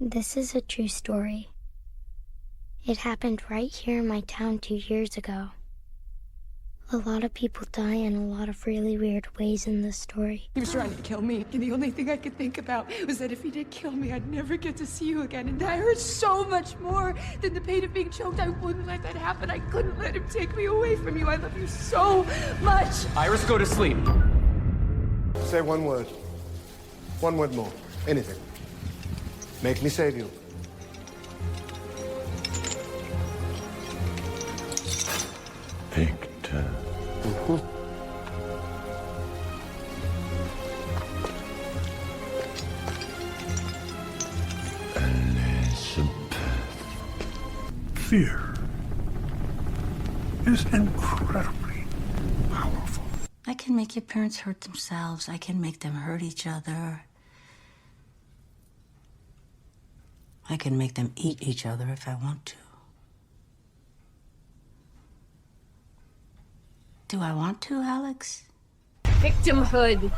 This is a true story. It happened right here in my town 2 years ago. A lot of people die in a lot of really weird ways in this story. He was trying to kill me, and the only thing I could think about was that if he did kill me, I'd never get to see you again. And that hurt so much more than the pain of being choked. I wouldn't let that happen. I couldn't let him take me away from you. I love you so much. Iris, go to sleep. Say one word. One word more. Anything. Make me save you. Victor. Elizabeth. Fear is incredibly powerful. I can make your parents hurt themselves. I can make them hurt each other. I can make them eat each other if I want to. Do I want to, Alex? Victimhood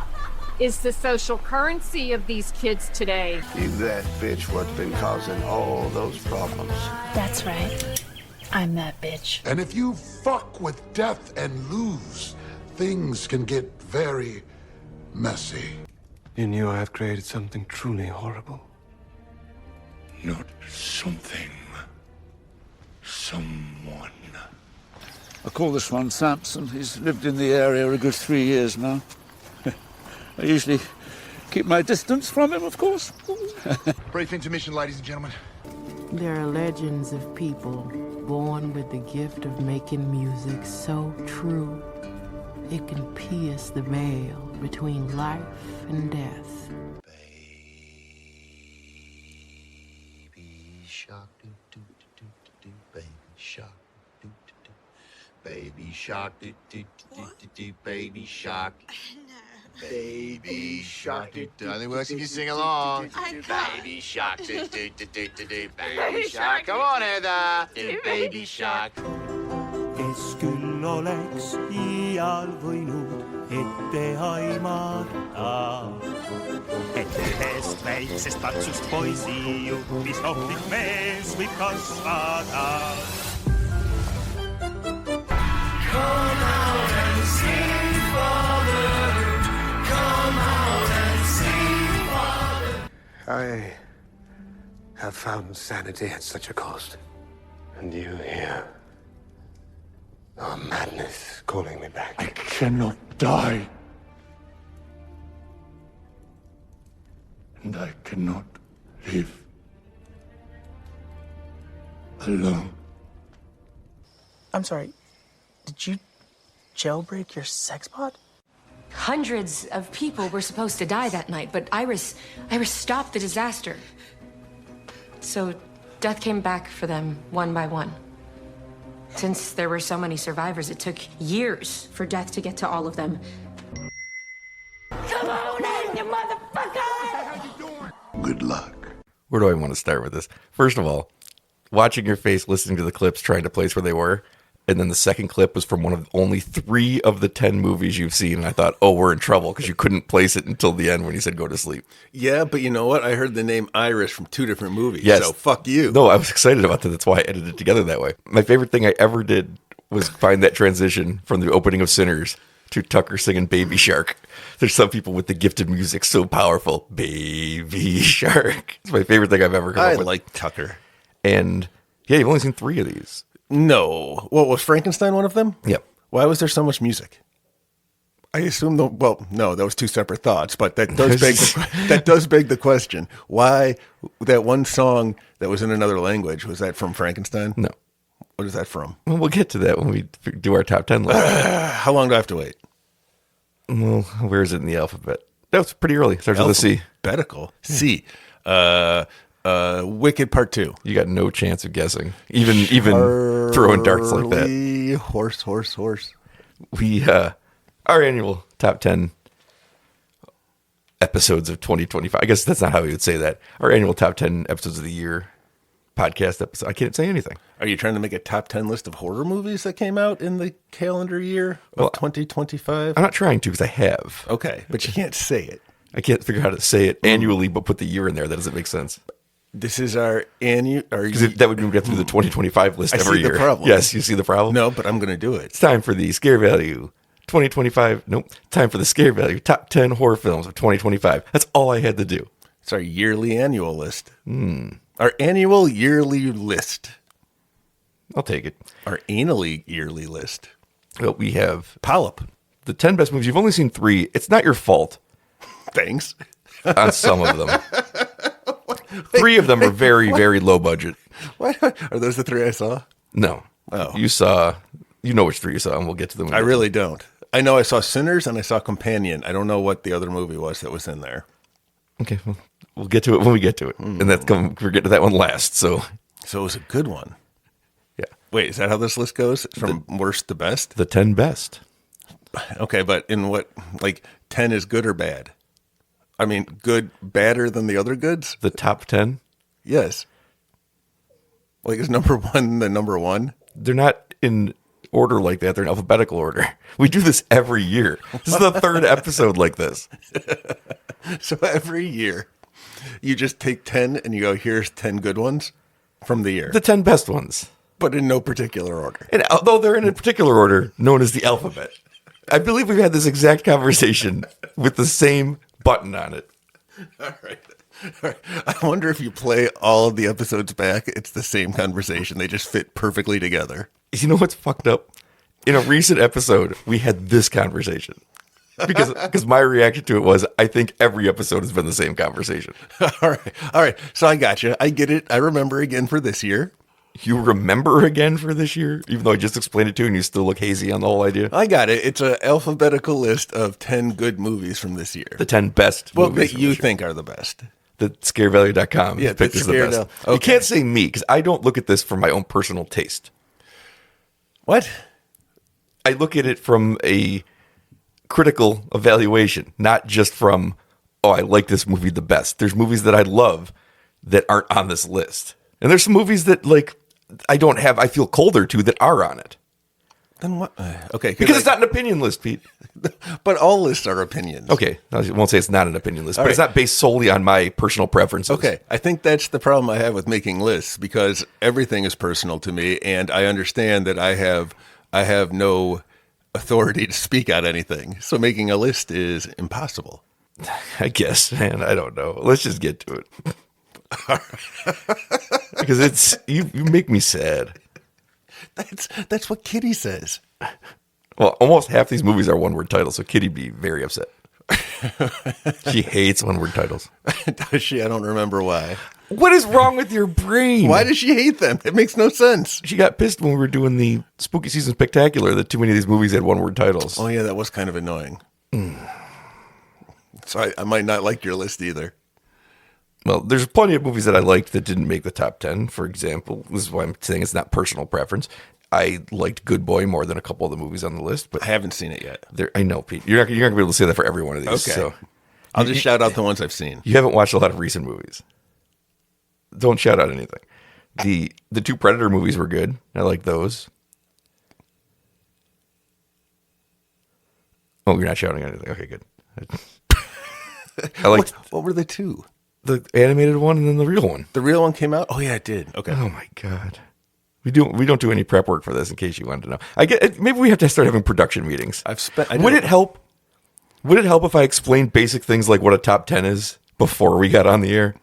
is the social currency of these kids today. You that bitch what's been causing all those problems. That's right. I'm that bitch. And if you fuck with death and lose, things can get very messy. You knew I had created something truly horrible. Not something. Someone. I call this one Samson. He's lived in the area a good 3 years now. I usually keep my distance from him, of course. Brief intermission, ladies and gentlemen. There are legends of people born with the gift of making music so true it can pierce the veil between life and death. Baby shark, do do do do do, baby shark, do do do, baby shark, do do do do do, baby shark. Baby shark, do do. Only works if you sing along. Baby shark, do do do do do do, baby shark. Come on, Heather. Do baby shark. Kes küll oleks iial võinud ette aimata, et ühest väiksest patsust poisi juhtis ohtlik mees võib kasvada. Come out and sing, Father. Come out and sing, Father. I have found sanity at such a cost. And you here. Oh, madness calling me back. I cannot die. And I cannot live alone. I'm sorry, did you jailbreak your sex bot? Hundreds of people were supposed to die that night, but Iris stopped the disaster. So death came back for them one by one. Since there were so many survivors, it took years for death to get to all of them. Come on in, you motherfucker! Good luck. Where do I want to start with this? First of all, watching your face, listening to the clips, trying to place where they were. And then the second clip was from one of only 3 of the 10 movies you've seen. And I thought, oh, we're in trouble because you couldn't place it until the end when he said go to sleep. Yeah, but you know what? I heard the name Iris from 2 different movies. Yes. So fuck you. No, I was excited about that. That's why I edited it together that way. My favorite thing I ever did was find that transition from the opening of Sinners to Tucker singing Baby Shark. There's some people with the gift of music so powerful. Baby Shark. It's my favorite thing I've ever come up with. I like Tucker. And yeah, you've only seen 3 of these. No. What, was Frankenstein one of them? Yep. Why was there so much music? I assume no, that was 2 separate thoughts, but that does beg the question. Why that one song that was in another language, was that from Frankenstein? No. What is that from? Well, we'll get to that when we do our top 10 list. How long do I have to wait? Well, where is it in the alphabet? That was pretty early. Starts with a C. Alphabetical. C. Wicked Part 2. You got no chance of guessing. Even throwing darts like that. Horse. We our annual top 10 episodes of 2025. I guess that's not how we would say that. Our annual top 10 episodes of the year podcast episode. I can't say anything. Are you trying to make a top 10 list of horror movies that came out in the calendar year of 2025? I'm not trying to because I have. Okay, but you can't say it. I can't figure out how to say it annually, but put the year in there. That doesn't make sense. This is our annual. Because that would mean we get through the 2025 list every year. I see the problem. Yes, you see the problem? No, but I'm going to do it. It's time for the Scare Value 2025. Nope. Time for the Scare Value Top 10 Horror Films of 2025. That's all I had to do. It's our yearly annual list. Our annual yearly list. I'll take it. Our anally yearly list. Well, we have Polyp. The 10 best movies. You've only seen 3. It's not your fault. Thanks. On some of them. 3 of them are very, very low budget. What? Are those the 3 I saw? No. Oh. You know which 3 you saw, and we'll get to them. I really don't. I know I saw Sinners and I saw Companion. I don't know what the other movie was that was in there. Okay, well, we'll get to it when we get to it. And we're getting to that one last, so. So it was a good one. Yeah. Wait, is that how this list goes? From worst to best? The 10 best. Okay, but in what, 10 is good or bad? I mean, good, badder than the other goods? The top 10? Yes. Is number 1 the number 1? They're not in order like that. They're in alphabetical order. We do this every year. This is the 3rd episode like this. So every year, you just take 10 and you go, here's 10 good ones from the year. The 10 best ones. But in no particular order. And although they're in a particular order, known as the alphabet. I believe we've had this exact conversation with the same button on it. All right. I wonder if you play all of the episodes back, it's the same conversation. They just fit perfectly together. You know what's fucked up? In a recent episode, we had this conversation. Because my reaction to it was, I think every episode has been the same conversation. All right. So I got you. I get it. I remember again for this year. You remember again for this year? Even though I just explained it to you and you still look hazy on the whole idea? I got it. It's an alphabetical list of 10 good movies from this year. The 10 best movies that you think are the best. The scarevalue.com. Yeah, picked as the best. Okay. You can't say me, because I don't look at this from my own personal taste. What? I look at it from a critical evaluation, not just from, I like this movie the best. There's movies that I love that aren't on this list. And there's some movies that, I feel colder to that are on it. Then what? Okay. Because it's not an opinion list, Pete. But all lists are opinions. Okay. I won't say it's not an opinion list, but it's not based solely on my personal preferences. Okay. I think that's the problem I have with making lists, because everything is personal to me, and I understand that I have no authority to speak on anything. So making a list is impossible. I guess, man. I don't know. Let's just get to it. Because it's you make me sad. That's what Kitty says. Well, almost half these movies are one-word titles, so Kitty'd be very upset. She hates one-word titles. Does she? I don't remember why. What is wrong with your brain? Why does she hate them? It makes no sense. She got pissed when we were doing the Spooky Season Spectacular that too many of these movies had one-word titles. Oh, yeah, that was kind of annoying. So I might not like your list either. Well, there's plenty of movies that I liked that didn't make the top 10. For example, this is why I'm saying it's not personal preference. I liked Good Boy more than a couple of the movies on the list, but I haven't seen it yet. I know, Pete. You're not going to be able to say that for every one of these. Okay. So I'll just shout out the ones I've seen. You haven't watched a lot of recent movies. Don't shout out anything. The 2 Predator movies were good. I like those. Oh, you're not shouting anything. Okay, good. I liked. What were the 2? The animated one and then the real one. The real one came out? Oh, yeah, it did. Okay. Oh, my God. We don't do any prep work for this, in case you wanted to know. Maybe we have to start having production meetings. Would it help? Would it help if I explained basic things like what a top 10 is before we got on the air?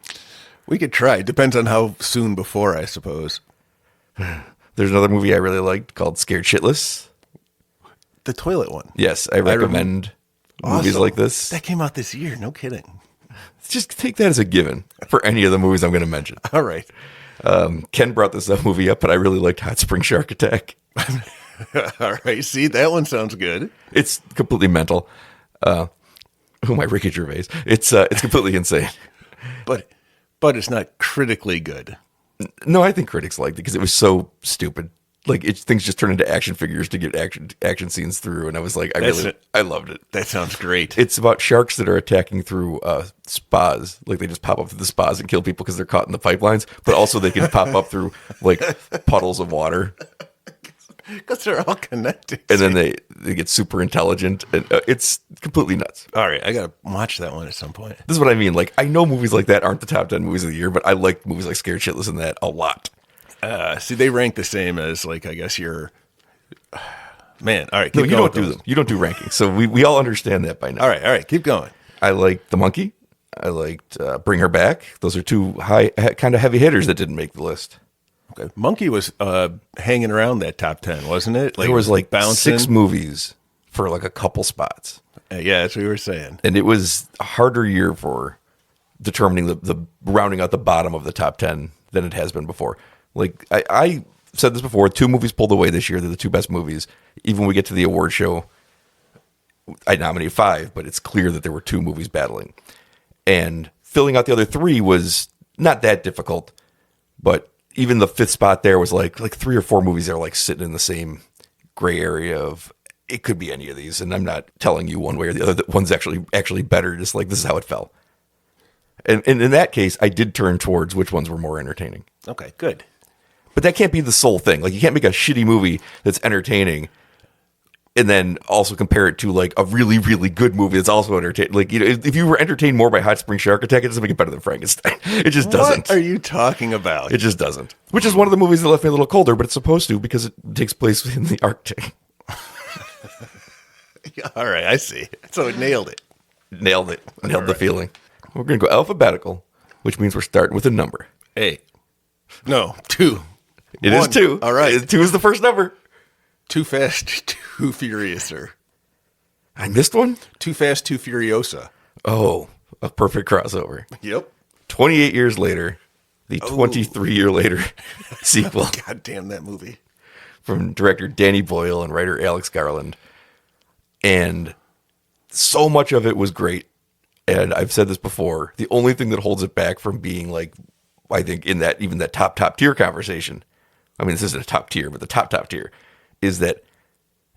We could try. Depends on how soon before, I suppose. There's another movie I really liked called Scared Shitless. The toilet one. Yes, I recommend movies like this. That came out this year. No kidding. Just take that as a given for any of the movies I'm going to mention. All right. Ken brought this movie up, but I really liked Hot Spring Shark Attack. All right. See, that one sounds good. It's completely mental. Who am I, Ricky Gervais? It's completely insane. But it's not critically good. No, I think critics liked it because it was so stupid. Things just turn into action figures to get action scenes through, and I was like, I loved it. That sounds great. It's about sharks that are attacking through spas. They just pop up through the spas and kill people because they're caught in the pipelines, but also they can pop up through puddles of water. Because they're all connected. And then they get super intelligent. And it's completely nuts. All right, I got to watch that one at some point. This is what I mean. Like, I know movies like that aren't the top 10 movies of the year, but I like movies like Scared Shitless and that a lot. See, they rank the same as, like, I guess your... Man, all right. No, you don't do them. You don't do rankings. So we all understand that by now. All right, keep going. I liked The Monkey. I liked Bring Her Back. Those are two kind of heavy hitters that didn't make the list. Okay. Monkey was hanging around that top 10, wasn't it? Like, there was like bouncing. 6 movies for like a couple spots. Yeah, that's what you were saying. And it was a harder year for determining the rounding out the bottom of the top 10 than it has been before. Like, I said this before, 2 movies pulled away this year. They're the 2 best movies. Even when we get to the award show, I nominated 5, but it's clear that there were 2 movies battling. And filling out the other 3 was not that difficult, but even the 5th spot there was like 3 or 4 movies that are like sitting in the same gray area of it could be any of these. And I'm not telling you one way or the other that one's actually better. Just like, this is how it fell. And in that case, I did turn towards which ones were more entertaining. Okay, good. But that can't be the sole thing. Like, you can't make a shitty movie that's entertaining and then also compare it to like a really, really good movie that's also entertaining. Like, you know, if you were entertained more by Hot Spring Shark Attack, it doesn't make it better than Frankenstein. It just doesn't. What are you talking about? It just doesn't. Which is one of the movies that left me a little colder, but it's supposed to because it takes place in the Arctic. All right, I see. So it nailed it. Nailed the feeling. We're going to go alphabetical, which means we're starting with a number. 8. No, 2. It is 2. All right. 2 is the first number. Too Fast, Too Furious, sir. I missed one? Too Fast, Too Furiosa. Oh, a perfect crossover. Yep. 28 years later, the 23-year later sequel. God damn that movie. From director Danny Boyle and writer Alex Garland. And so much of it was great. And I've said this before, the only thing that holds it back from being like, I think in that, even that top tier conversation, I mean, this isn't a top tier, but the top tier is that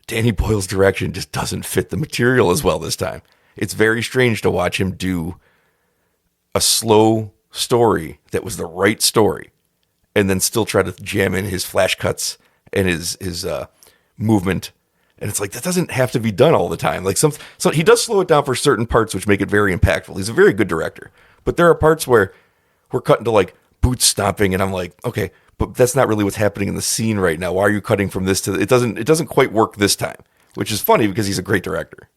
Danny Boyle's direction just doesn't fit the material as well this time. It's very strange to watch him do a slow story that was the right story and then still try to jam in his flash cuts and his movement. And it's like, that doesn't have to be done all the time. Like so he does slow it down for certain parts, which make it very impactful. He's a very good director, but there are parts where we're cutting to like boots stomping. And I'm like, okay, but that's not really what's happening in the scene right now. Why are you cutting from this to it doesn't quite work this time, which is funny because he's a great director.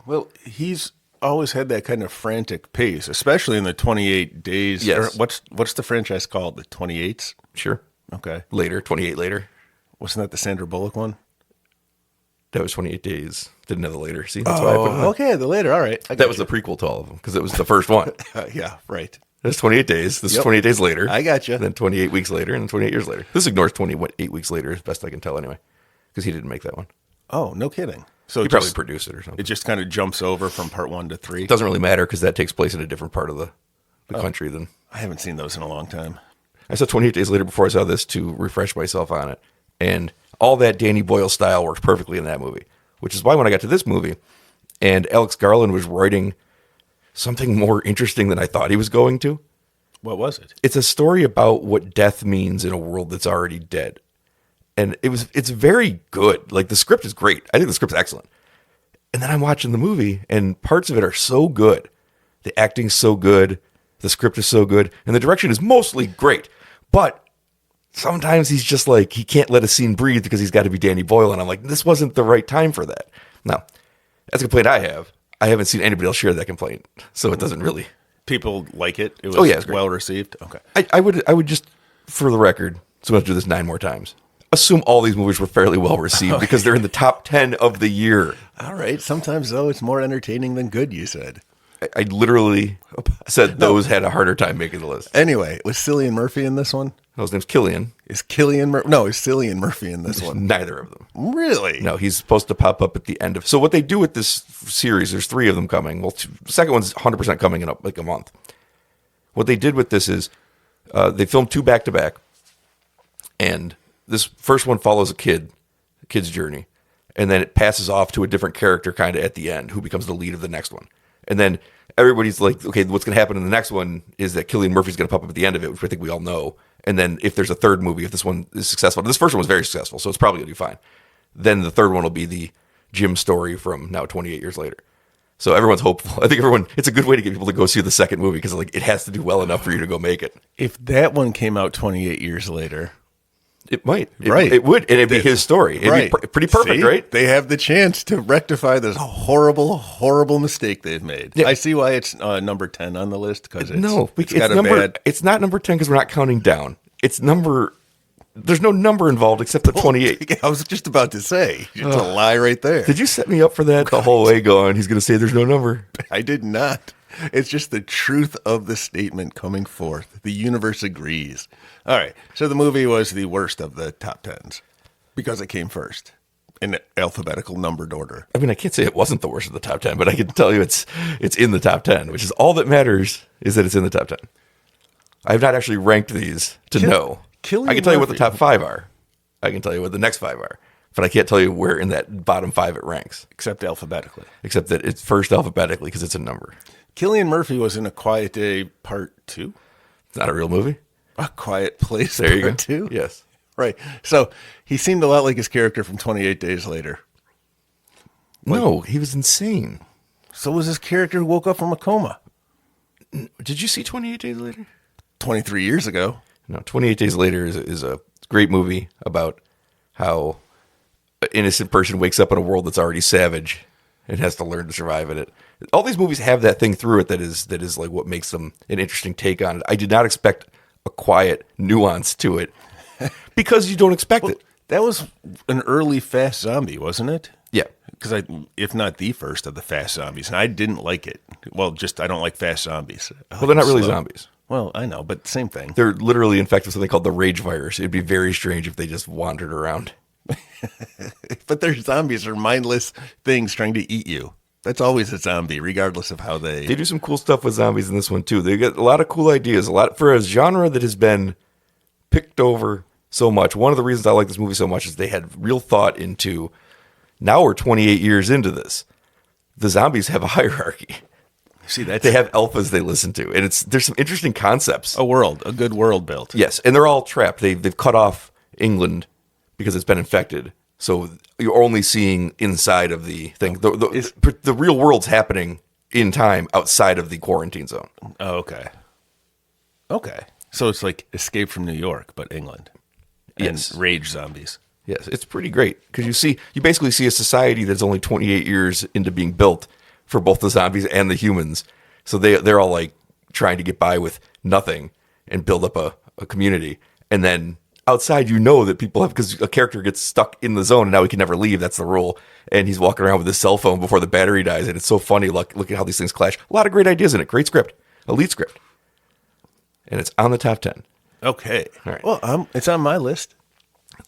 Well, he's always had that kind of frantic pace, especially in the 28 days. Yes. What's the franchise called? The 28s? Sure. Okay. 28 later. Wasn't that the Sandra Bullock one? That was 28 days. Didn't have the later. See, that's why I put it on. Okay, the later. All right. That was the prequel to all of them because it was the first one. Yeah, right. That's 28 days. This is 28 days later. I got you. Then 28 weeks later, and then 28 years later. This ignores 28 weeks later, as best I can tell, anyway, because he didn't make that one. Oh, no kidding. So he probably produced it or something. It just kind of jumps over from part 1 to 3. It doesn't really matter because that takes place in a different part of the country than. I haven't seen those in a long time. I saw 28 days later before I saw this to refresh myself on it, and all that Danny Boyle style works perfectly in that movie. Which is why when I got to this movie, and Alex Garland was writing something more interesting than I thought he was going to. What was it? It's a story about what death means in a world that's already dead. And it's very good. Like, the script is great. I think the script's excellent. And then I'm watching the movie, and parts of it are so good. The acting's so good. The script is so good. And the direction is mostly great. But sometimes he's just like, he can't let a scene breathe because he's got to be Danny Boyle. And I'm like, this wasn't the right time for that. Now, that's a complaint I have. I haven't seen anybody else share that complaint. So it doesn't really. People like it? It was it's great. Well received? Okay. I would just, for the record, so I'm going to do this 9 more times, assume all these movies were fairly well received because they're in the top 10 of the year. All right. Sometimes, though, it's more entertaining than good, you said. I literally said those had a harder time making the list. Anyway, was Cillian Murphy in this one? No, his name's Killian. Is Cillian Murphy in this one? Neither of them. Really? No, he's supposed to pop up at the end of. So what they do with this series, there's 3 of them coming. Well, the second one's 100% coming in like a month. What they did with this is they filmed 2 back-to-back, and this first one follows a kid's journey, and then it passes off to a different character kind of at the end who becomes the lead of the next one. And then everybody's like, okay, what's going to happen in the next one is that Cillian Murphy's going to pop up at the end of it, which I think we all know. And then if there's a third movie, if this one is successful, this first one was very successful, so it's probably going to be fine. Then the third one will be the Jim story from now 28 years later. So everyone's hopeful. I think it's a good way to get people to go see the second movie because like it has to do well enough for you to go make it. If that one came out 28 years later, it might. Right. It would. And it'd be his story. It'd be pretty perfect, See? right? They have the chance to rectify this horrible, horrible mistake they've made. Yeah. I see why it's number 10 on the list because it's not number 10 because we're not counting down. There's no number involved except the 28. I was just about to say. It's a lie right there. Did you set me up for that the whole way going, he's going to say there's no number? I did not. It's just the truth of the statement coming forth. The universe agrees. All right. So the movie was the worst of the top 10s because it came first in alphabetical numbered order. I mean, I can't say it wasn't the worst of the top 10, but I can tell you it's in the top 10, which is all that matters is that it's in the top 10. I have not actually ranked these to know. I can tell you what the top 5 are. I can tell you what the next 5 are. But I can't tell you where in that bottom 5 it ranks. Except alphabetically. Except that it's first alphabetically because it's a number. Cillian Murphy was in A Quiet Day Part 2. It's not a real movie? A Quiet Place there you Part go. 2? Yes. Right. So he seemed a lot like his character from 28 Days Later. No, he was insane. So was his character who woke up from a coma. Did you see 28 Days Later? 23 years ago. No, 28 Days Later is a great movie about how an innocent person wakes up in a world that's already savage and has to learn to survive in it. All these movies have that thing through it that is like what makes them an interesting take on it. I did not expect a quiet nuance to it because you don't expect it. That was an early fast zombie, wasn't it? Yeah. Because if not the first of the fast zombies, and I didn't like it. Well, I don't like fast zombies. Well, they're not really zombies. Well, I know, but same thing. They're literally infected with something called the rage virus. It'd be very strange if they just wandered around. But they're zombies. They're mindless things trying to eat you. That's always a zombie, regardless of how they do some cool stuff with zombies in this one, too. They get a lot of cool ideas. A lot for a genre that has been picked over so much. One of the reasons I like this movie so much is they had real thought into, now we're 28 years into this. The zombies have a hierarchy. See, they have alphas they listen to, and there's some interesting concepts. A good world built. Yes, and they're all trapped. They've cut off England because it's been infected, so you're only seeing inside of the thing. The real world's happening in time outside of the quarantine zone. Oh, okay. Okay, so it's like Escape from New York, but England, and rage zombies. Yes, it's pretty great because you basically see a society that's only 28 years into being built for both the zombies and the humans. So they're all like trying to get by with nothing and build up a community. And then outside, that people have, because a character gets stuck in the zone and now he can never leave. That's the rule. And he's walking around with his cell phone before the battery dies. And it's so funny. Look at how these things clash. A lot of great ideas in it. Great script. Elite script. And it's on the top 10. Okay. All right. Well, it's on my list.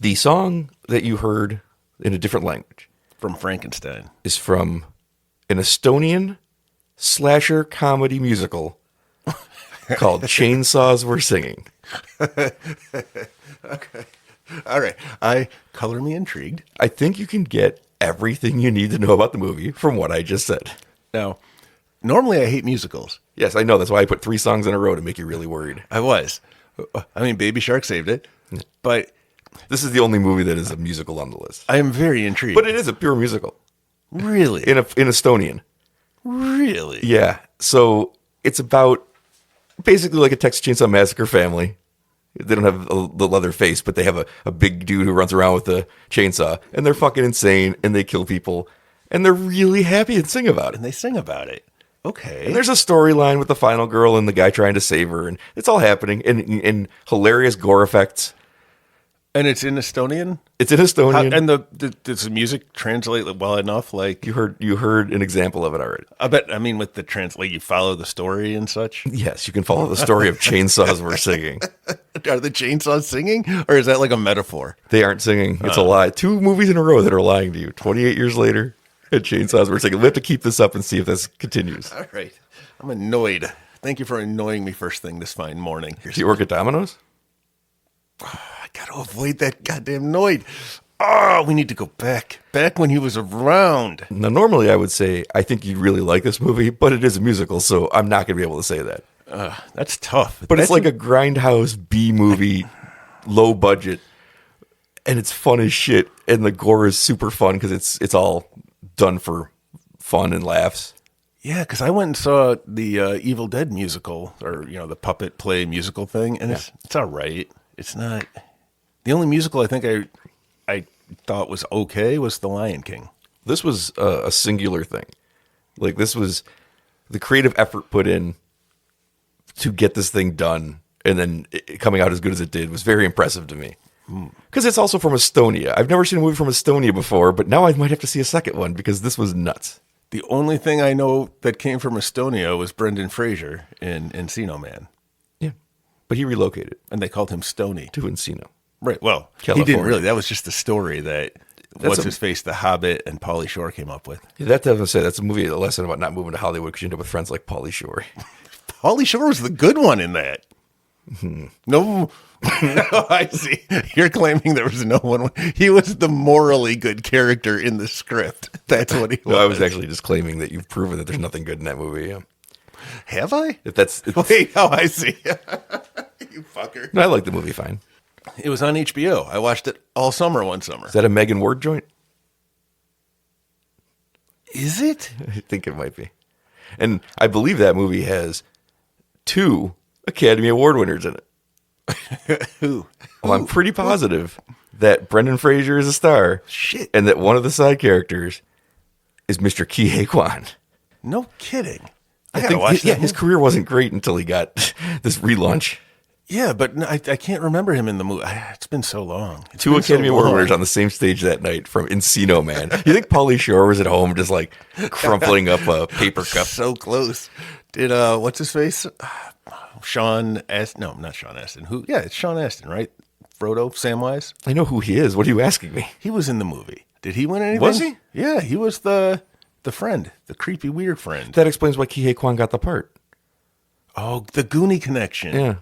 The song that you heard in a different language from Frankenstein is from an Estonian slasher comedy musical called Chainsaws Were Singing. Okay. All right. Color me intrigued. I think you can get everything you need to know about the movie from what I just said. Now, normally I hate musicals. Yes, I know. That's why I put 3 songs in a row to make you really worried. I was. I mean, Baby Shark saved it. But this is the only movie that is a musical on the list. I am very intrigued. But it is a pure musical. Really? In Estonian. Really? Yeah. So it's about basically like a Texas Chainsaw Massacre family. They don't have the leather face, but they have a big dude who runs around with a chainsaw. And they're fucking insane, and they kill people. And they're really happy and sing about it. And they sing about it. Okay. And there's a storyline with the final girl and the guy trying to save her. And it's all happening. And hilarious gore effects. And it's in Estonian? It's in Estonian. And does the music translate well enough? Like you heard an example of it already. I mean, with the you follow the story and such? Yes, you can follow the story of Chainsaws Were Singing. Are the chainsaws singing? Or is that like a metaphor? They aren't singing. It's a lie. 2 movies in a row that are lying to you. 28 years later, and Chainsaws Were Singing. We have to keep this up and see if this continues. All right. I'm annoyed. Thank you for annoying me first thing this fine morning. Do you work at Domino's? I got to avoid that goddamn Noid. Oh, we need to go back when he was around. Now, normally I would say I think you really like this movie, but it is a musical, so I'm not going to be able to say that. That's tough. But it's like a grindhouse B movie, low budget, and it's fun as shit. And the gore is super fun because it's all done for fun and laughs. Yeah, because I went and saw the Evil Dead musical, or the puppet play musical thing, and it's all right. It's not the only musical I think I thought was okay was The Lion King. This was a singular thing. Like, this was the creative effort put in to get this thing done, and then it coming out as good as it did was very impressive to me. Because it's also from Estonia. I've never seen a movie from Estonia before, but now I might have to see a second one because this was nuts. The only thing I know that came from Estonia was Brendan Fraser in Encino Man. Yeah, but he relocated. And they called him Stony. To Encino. Right, well, California. He didn't really. That was just the story that what's-his-face, The Hobbit, and Pauly Shore came up with. Yeah, that's a movie, a lesson about not moving to Hollywood because you end up with friends like Pauly Shore. Pauly Shore was the good one in that. No, I see. You're claiming there was no one. He was the morally good character in the script. That's what he was. No, I was actually just claiming that you've proven that there's nothing good in that movie. Yeah. Have I? Wait, I see. You fucker. No, I like the movie fine. It was on HBO. I watched it all summer one summer. Is that a Megan Ward joint? Is it? I think it might be. And I believe that movie has 2 Academy Award winners in it. Who? Well, I'm pretty positive that Brendan Fraser is a star. Shit. And that one of the side characters is Mr. Ki-Hye Kwan. No kidding. I gotta watch that. Yeah, his career wasn't great until he got this relaunch. Yeah, but I can't remember him in the movie. It's been so long. 2 Academy Award winners on the same stage that night from Encino Man. You think Pauly Shore was at home just like crumpling up a paper cup? So close. Did what's his face? Sean Astin? No, not Sean Astin. Who? Yeah, it's Sean Astin, right? Frodo Samwise. I know who he is. What are you asking me? He was in the movie. Did he win anything? Was he? Yeah, he was the friend, the creepy weird friend. That explains why Ki-Hye Kwan got the part. Oh, the Goonie connection. Yeah.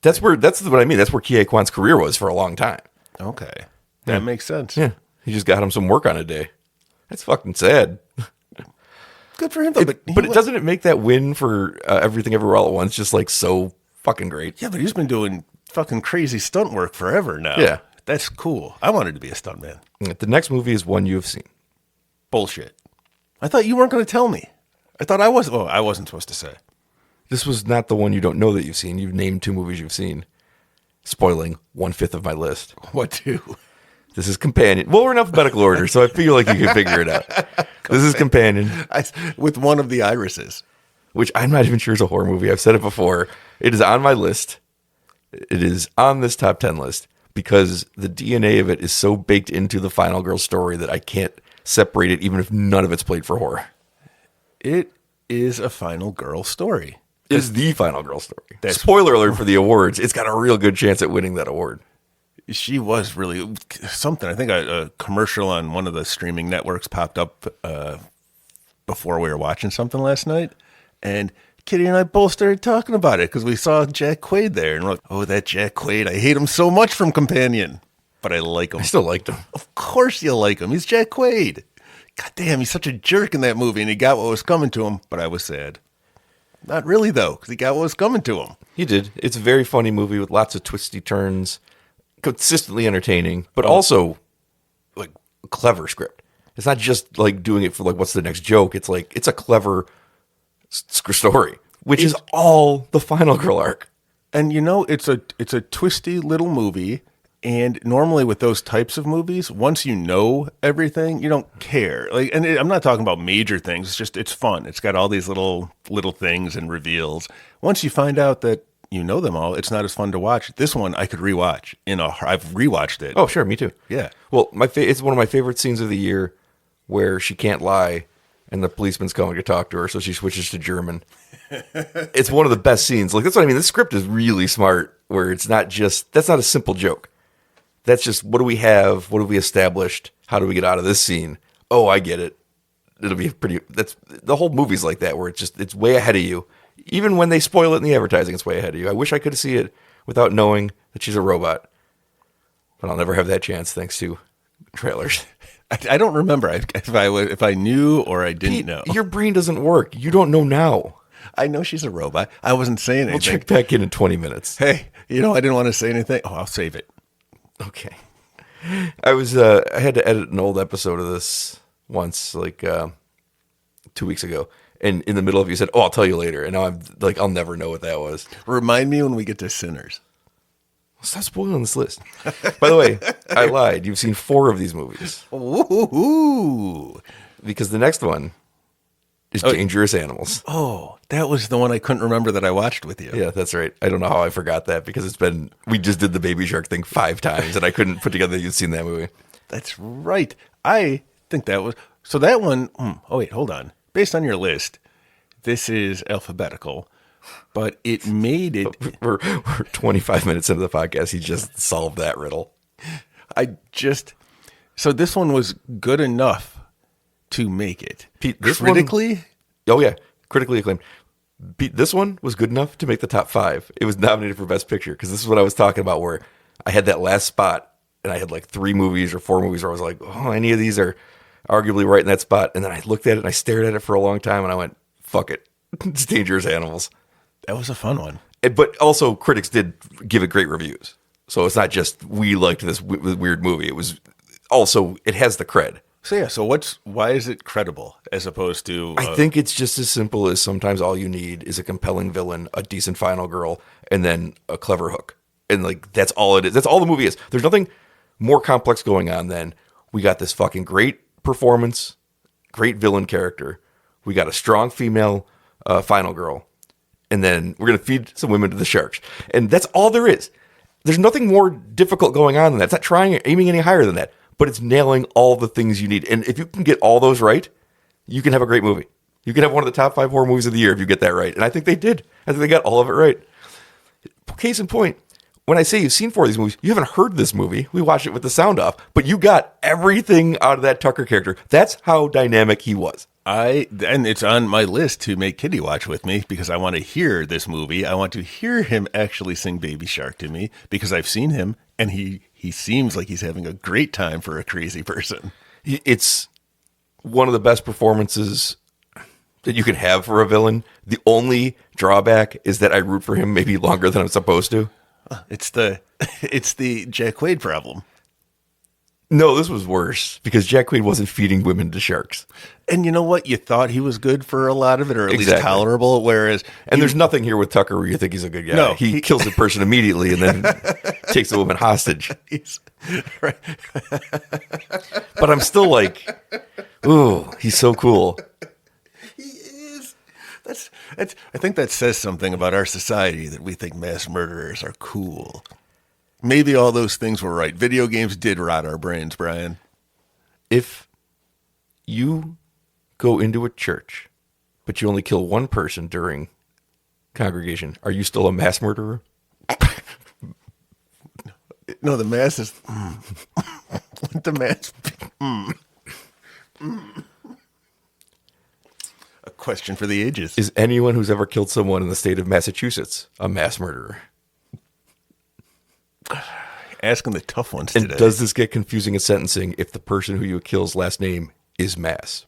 That's what I mean. That's where Ki-Hye Kwan's career was for a long time. Okay. That makes sense. Yeah. He just got him some work on a day. That's fucking sad. Good for him, though. But doesn't it make that win for Everything Everywhere All at Once just like so fucking great? Yeah, but he's been doing fucking crazy stunt work forever now. Yeah. That's cool. I wanted to be a stuntman. The next movie is one you have seen. Bullshit. I thought you weren't going to tell me. I thought I was. Oh, I wasn't supposed to say. This was not the one you don't know that you've seen. You've named 2 movies you've seen. Spoiling 1/5 of my list. What 2? This is Companion. Well, we're in alphabetical order, so I feel like you can figure it out. This is Companion. With one of the irises. Which I'm not even sure is a horror movie. I've said it before. It is on my list. It is on this top 10 list because the DNA of it is so baked into the Final Girl story that I can't separate it even if none of it's played for horror. It is a Final Girl story. It is the Final Girl story. Spoiler alert for the awards. It's got a real good chance at winning that award. She was really something. I think a commercial on one of the streaming networks popped up before we were watching something last night. And Kitty and I both started talking about it because we saw Jack Quaid there. And we're like, oh, that Jack Quaid. I hate him so much from Companion. But I like him. I still liked him. Of course you like him. He's Jack Quaid. God damn, he's such a jerk in that movie. And he got what was coming to him. But I was sad. Not really, though, because he got what was coming to him. He did. It's a very funny movie with lots of twisty turns. Consistently entertaining, but also like a clever script. It's not just like doing it for like what's the next joke. It's like it's a clever story, which is all the Final Girl arc. And it's a twisty little movie. And normally with those types of movies, once you know everything, you don't care. I'm not talking about major things. It's just it's fun. It's got all these little things and reveals. Once you find out that you know them all, it's not as fun to watch. This one I could rewatch. I've rewatched it. Oh, sure, me too. Yeah. Well, it's one of my favorite scenes of the year where she can't lie and the policeman's coming to talk to her, so she switches to German. It's one of the best scenes. Like that's what I mean. This script is really smart where it's not just that's not a simple joke. That's just what do we have? What have we established? How do we get out of this scene? Oh, I get it. It'll be that's the whole movie's like that where it's way ahead of you. Even when they spoil it in the advertising, it's way ahead of you. I wish I could see it without knowing that she's a robot. But I'll never have that chance thanks to trailers. I don't remember if I knew or I didn't Pete, know. Your brain doesn't work. You don't know now. I know she's a robot. I wasn't saying anything. We'll check back in 20 minutes. Hey, I didn't want to say anything. Oh, I'll save it. Okay. I had to edit an old episode of this once, like 2 weeks ago. And in the middle of it, you said, "Oh, I'll tell you later." And now I'm like, I'll never know what that was. Remind me when we get to Sinners. Stop spoiling this list. By the way, I lied. You've seen 4 of these movies. Ooh. Because the next one is Dangerous Animals. Oh, that was the one I couldn't remember that I watched with you. Yeah, that's right. I don't know how I forgot that because we just did the Baby Shark thing 5 times and I couldn't put together that you'd seen that movie. That's right. I think that was, so that one, oh wait, hold on. Based on your list, this is alphabetical, but it made it. We're 25 minutes into the podcast. He just solved that riddle. So this one was good enough to make it. Pete, critically? Critically acclaimed. Pete, this one was good enough to make the top 5. It was nominated for Best Picture because this is what I was talking about where I had that last spot and I had like 3 movies or 4 movies where I was like, oh, any of these are arguably right in that spot. And then I looked at it and I stared at it for a long time and I went, fuck it. It's Dangerous Animals. That was a fun one. But also critics did give it great reviews. So it's not just we liked this weird movie. It was also, it has the cred. So why is it credible as opposed to... I think it's just as simple as sometimes all you need is a compelling villain, a decent final girl, and then a clever hook. And like, that's all it is. That's all the movie is. There's nothing more complex going on than we got this fucking great performance, great villain character. We got a strong female final girl. And then we're going to feed some women to the sharks. And that's all there is. There's nothing more difficult going on than that. It's not trying or aiming any higher than that. But it's nailing all the things you need. And if you can get all those right, you can have a great movie. You can have one of the top 5 horror movies of the year if you get that right. And I think they did. I think they got all of it right. Case in point, when I say you've seen 4 of these movies, you haven't heard this movie. We watched it with the sound off. But you got everything out of that Tucker character. That's how dynamic he was. And it's on my list to make Kitty watch with me because I want to hear this movie. I want to hear him actually sing Baby Shark to me because I've seen him and he seems like he's having a great time for a crazy person. It's one of the best performances that you can have for a villain. The only drawback is that I root for him maybe longer than I'm supposed to. It's the Jack Quaid problem. No, this was worse because Jack Quaid wasn't feeding women to sharks. And you know what? You thought he was good for a lot of it, or at least tolerable. Whereas, there's nothing here with Tucker where you think he's a good guy. No, he kills the person immediately and then takes the woman hostage. Right. But I'm still like, ooh, he's so cool. He is. I think that says something about our society that we think mass murderers are cool. Maybe all those things were right. Video games did rot our brains, Brian. If you go into a church, but you only kill one person during congregation, are you still a mass murderer? No, the mass is... the mass... A question for the ages. Is anyone who's ever killed someone in the state of Massachusetts a mass murderer? Asking the tough ones and today. Does this get confusing in sentencing if the person who you kill's last name is Mass?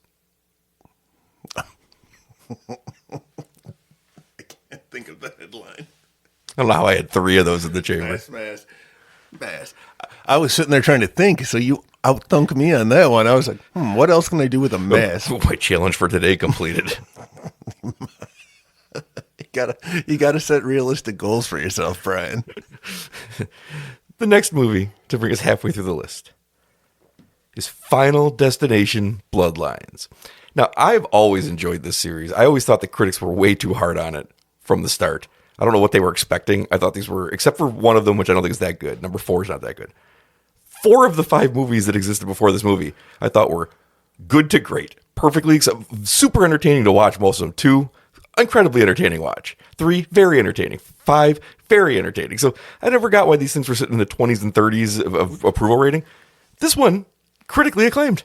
I can't think of the headline. I don't know how I had 3 of those in the chamber. Mass. I was sitting there trying to think, so you out-thunk me on that one. I was like, what else can I do with a mass? My challenge for today completed. You gotta set realistic goals for yourself, Brian. The next movie to bring us halfway through the list is Final Destination Bloodlines. Now, I've always enjoyed this series. I always thought the critics were way too hard on it from the start. I don't know what they were expecting. I thought these were, except for one of them, which I don't think is that good. Number 4 is not that good. 4 of the 5 movies that existed before this movie, I thought were good to great. Perfectly, super entertaining to watch, most of them. 2, incredibly entertaining watch. 3, very entertaining. 5, very entertaining. So I never got why these things were sitting in the 20s and 30s of approval rating. This one, critically acclaimed.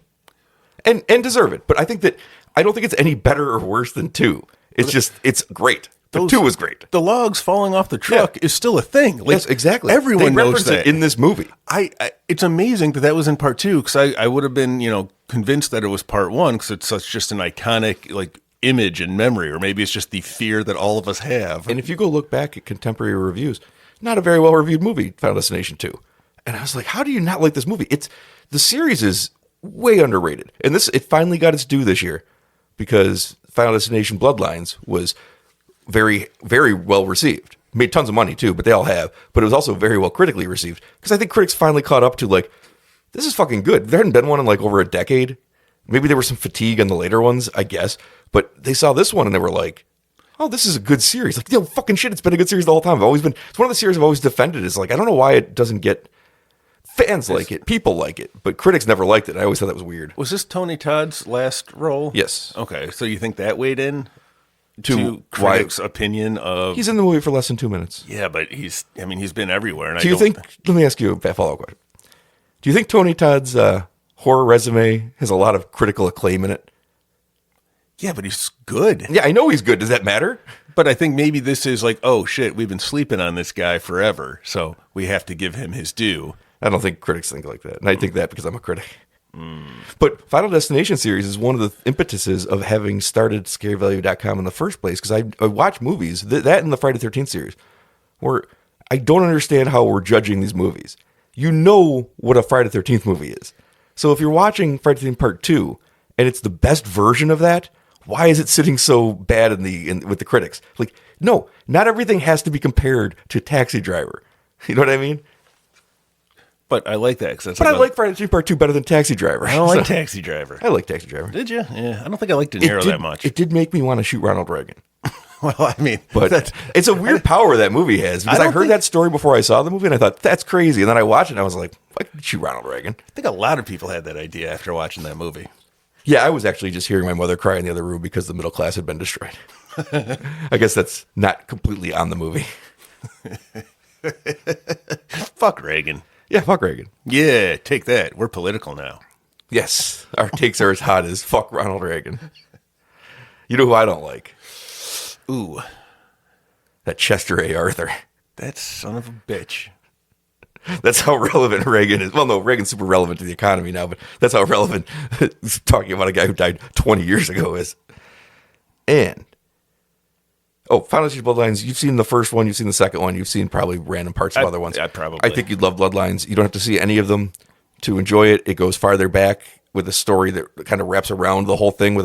And deserve it. But I don't think it's any better or worse than 2. It's just, it's great. But 2 was great. The logs falling off the truck is still a thing. Like, yes, exactly. Everyone they knows that in this movie. It's amazing that was in part 2 because I would have been convinced that it was part 1 because it's such just an iconic like image and memory, or maybe it's just the fear that all of us have. And if you go look back at contemporary reviews, not a very well reviewed movie, Final Destination 2. And I was like, how do you not like this movie? The series is way underrated, and it finally got its due this year because Final Destination Bloodlines was very, very well received. Made tons of money too, but they all have. But it was also very well critically received because I think critics finally caught up to like, this is fucking good. There hadn't been one in like over a decade. Maybe there was some fatigue on the later ones, I guess. But they saw this one and they were like, oh, this is a good series. Like, fucking shit, it's been a good series the whole time. It's one of the series I've always defended. Is like, I don't know why it doesn't get fans like it, people like it, but critics never liked it. I always thought that was weird. Was this Tony Todd's last role? Yes. Okay, so you think that weighed in to critics' opinion of? He's in the movie for less than 2 minutes. Yeah, but he's been everywhere. And let me ask you a follow-up question. Do you think Tony Todd's horror resume has a lot of critical acclaim in it? Yeah, but he's good. Yeah, I know he's good. Does that matter? But I think maybe this is like, oh shit, we've been sleeping on this guy forever, so we have to give him his due. I don't think critics think like that. And I think that because I'm a critic. But Final Destination series is one of the impetuses of having started ScareValue.com in the first place, because I watch movies, that and the Friday the 13th series, where I don't understand how we're judging these movies. You know what a Friday the 13th movie is. So if you're watching Friday the 13th Part 2, and it's the best version of that, why is it sitting so bad with the critics? Like, no, not everything has to be compared to Taxi Driver. You know what I mean? But I like that. Cause I like Friday the 13th Part 2 better than Taxi Driver. I don't like Taxi Driver. I like Taxi Driver. Did you? Yeah, I don't think I like De Niro that much. It did make me want to shoot Ronald Reagan. Well, I mean, but it's a weird power that movie has, because I heard that story before I saw the movie and I thought, that's crazy. And then I watched it and I was like, I could shoot Ronald Reagan. I think a lot of people had that idea after watching that movie. Yeah, I was actually just hearing my mother cry in the other room because the middle class had been destroyed. I guess that's not completely on the movie. Fuck Reagan. Yeah, fuck Reagan. Yeah, take that. We're political now. Yes, our takes are as hot as fuck Ronald Reagan. You know who I don't like? Ooh. That Chester A. Arthur. That son of a bitch. That's how relevant Reagan is. Well, no, Reagan's super relevant to the economy now, but that's how relevant talking about a guy who died 20 years ago is. And, Final Destination Bloodlines, you've seen the first one, you've seen the second one, you've seen probably random parts of other ones. Yeah, probably. I think you'd love Bloodlines. You don't have to see any of them to enjoy it. It goes farther back with a story that kind of wraps around the whole thing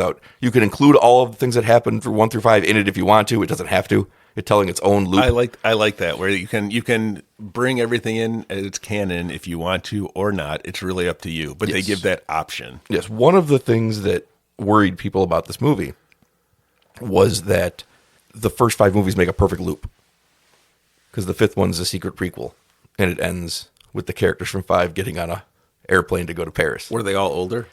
you can include all of the things that happen for 1 through 5 in it if you want to. It doesn't have to. It's telling its own loop. I like that, where you can bring everything in as its canon if you want to or not. It's really up to you. But They give that option. Yes. One of the things that worried people about this movie was that the first 5 movies make a perfect loop, because the 5th one's a secret prequel, and it ends with the characters from 5 getting on a airplane to go to Paris. Were they all older?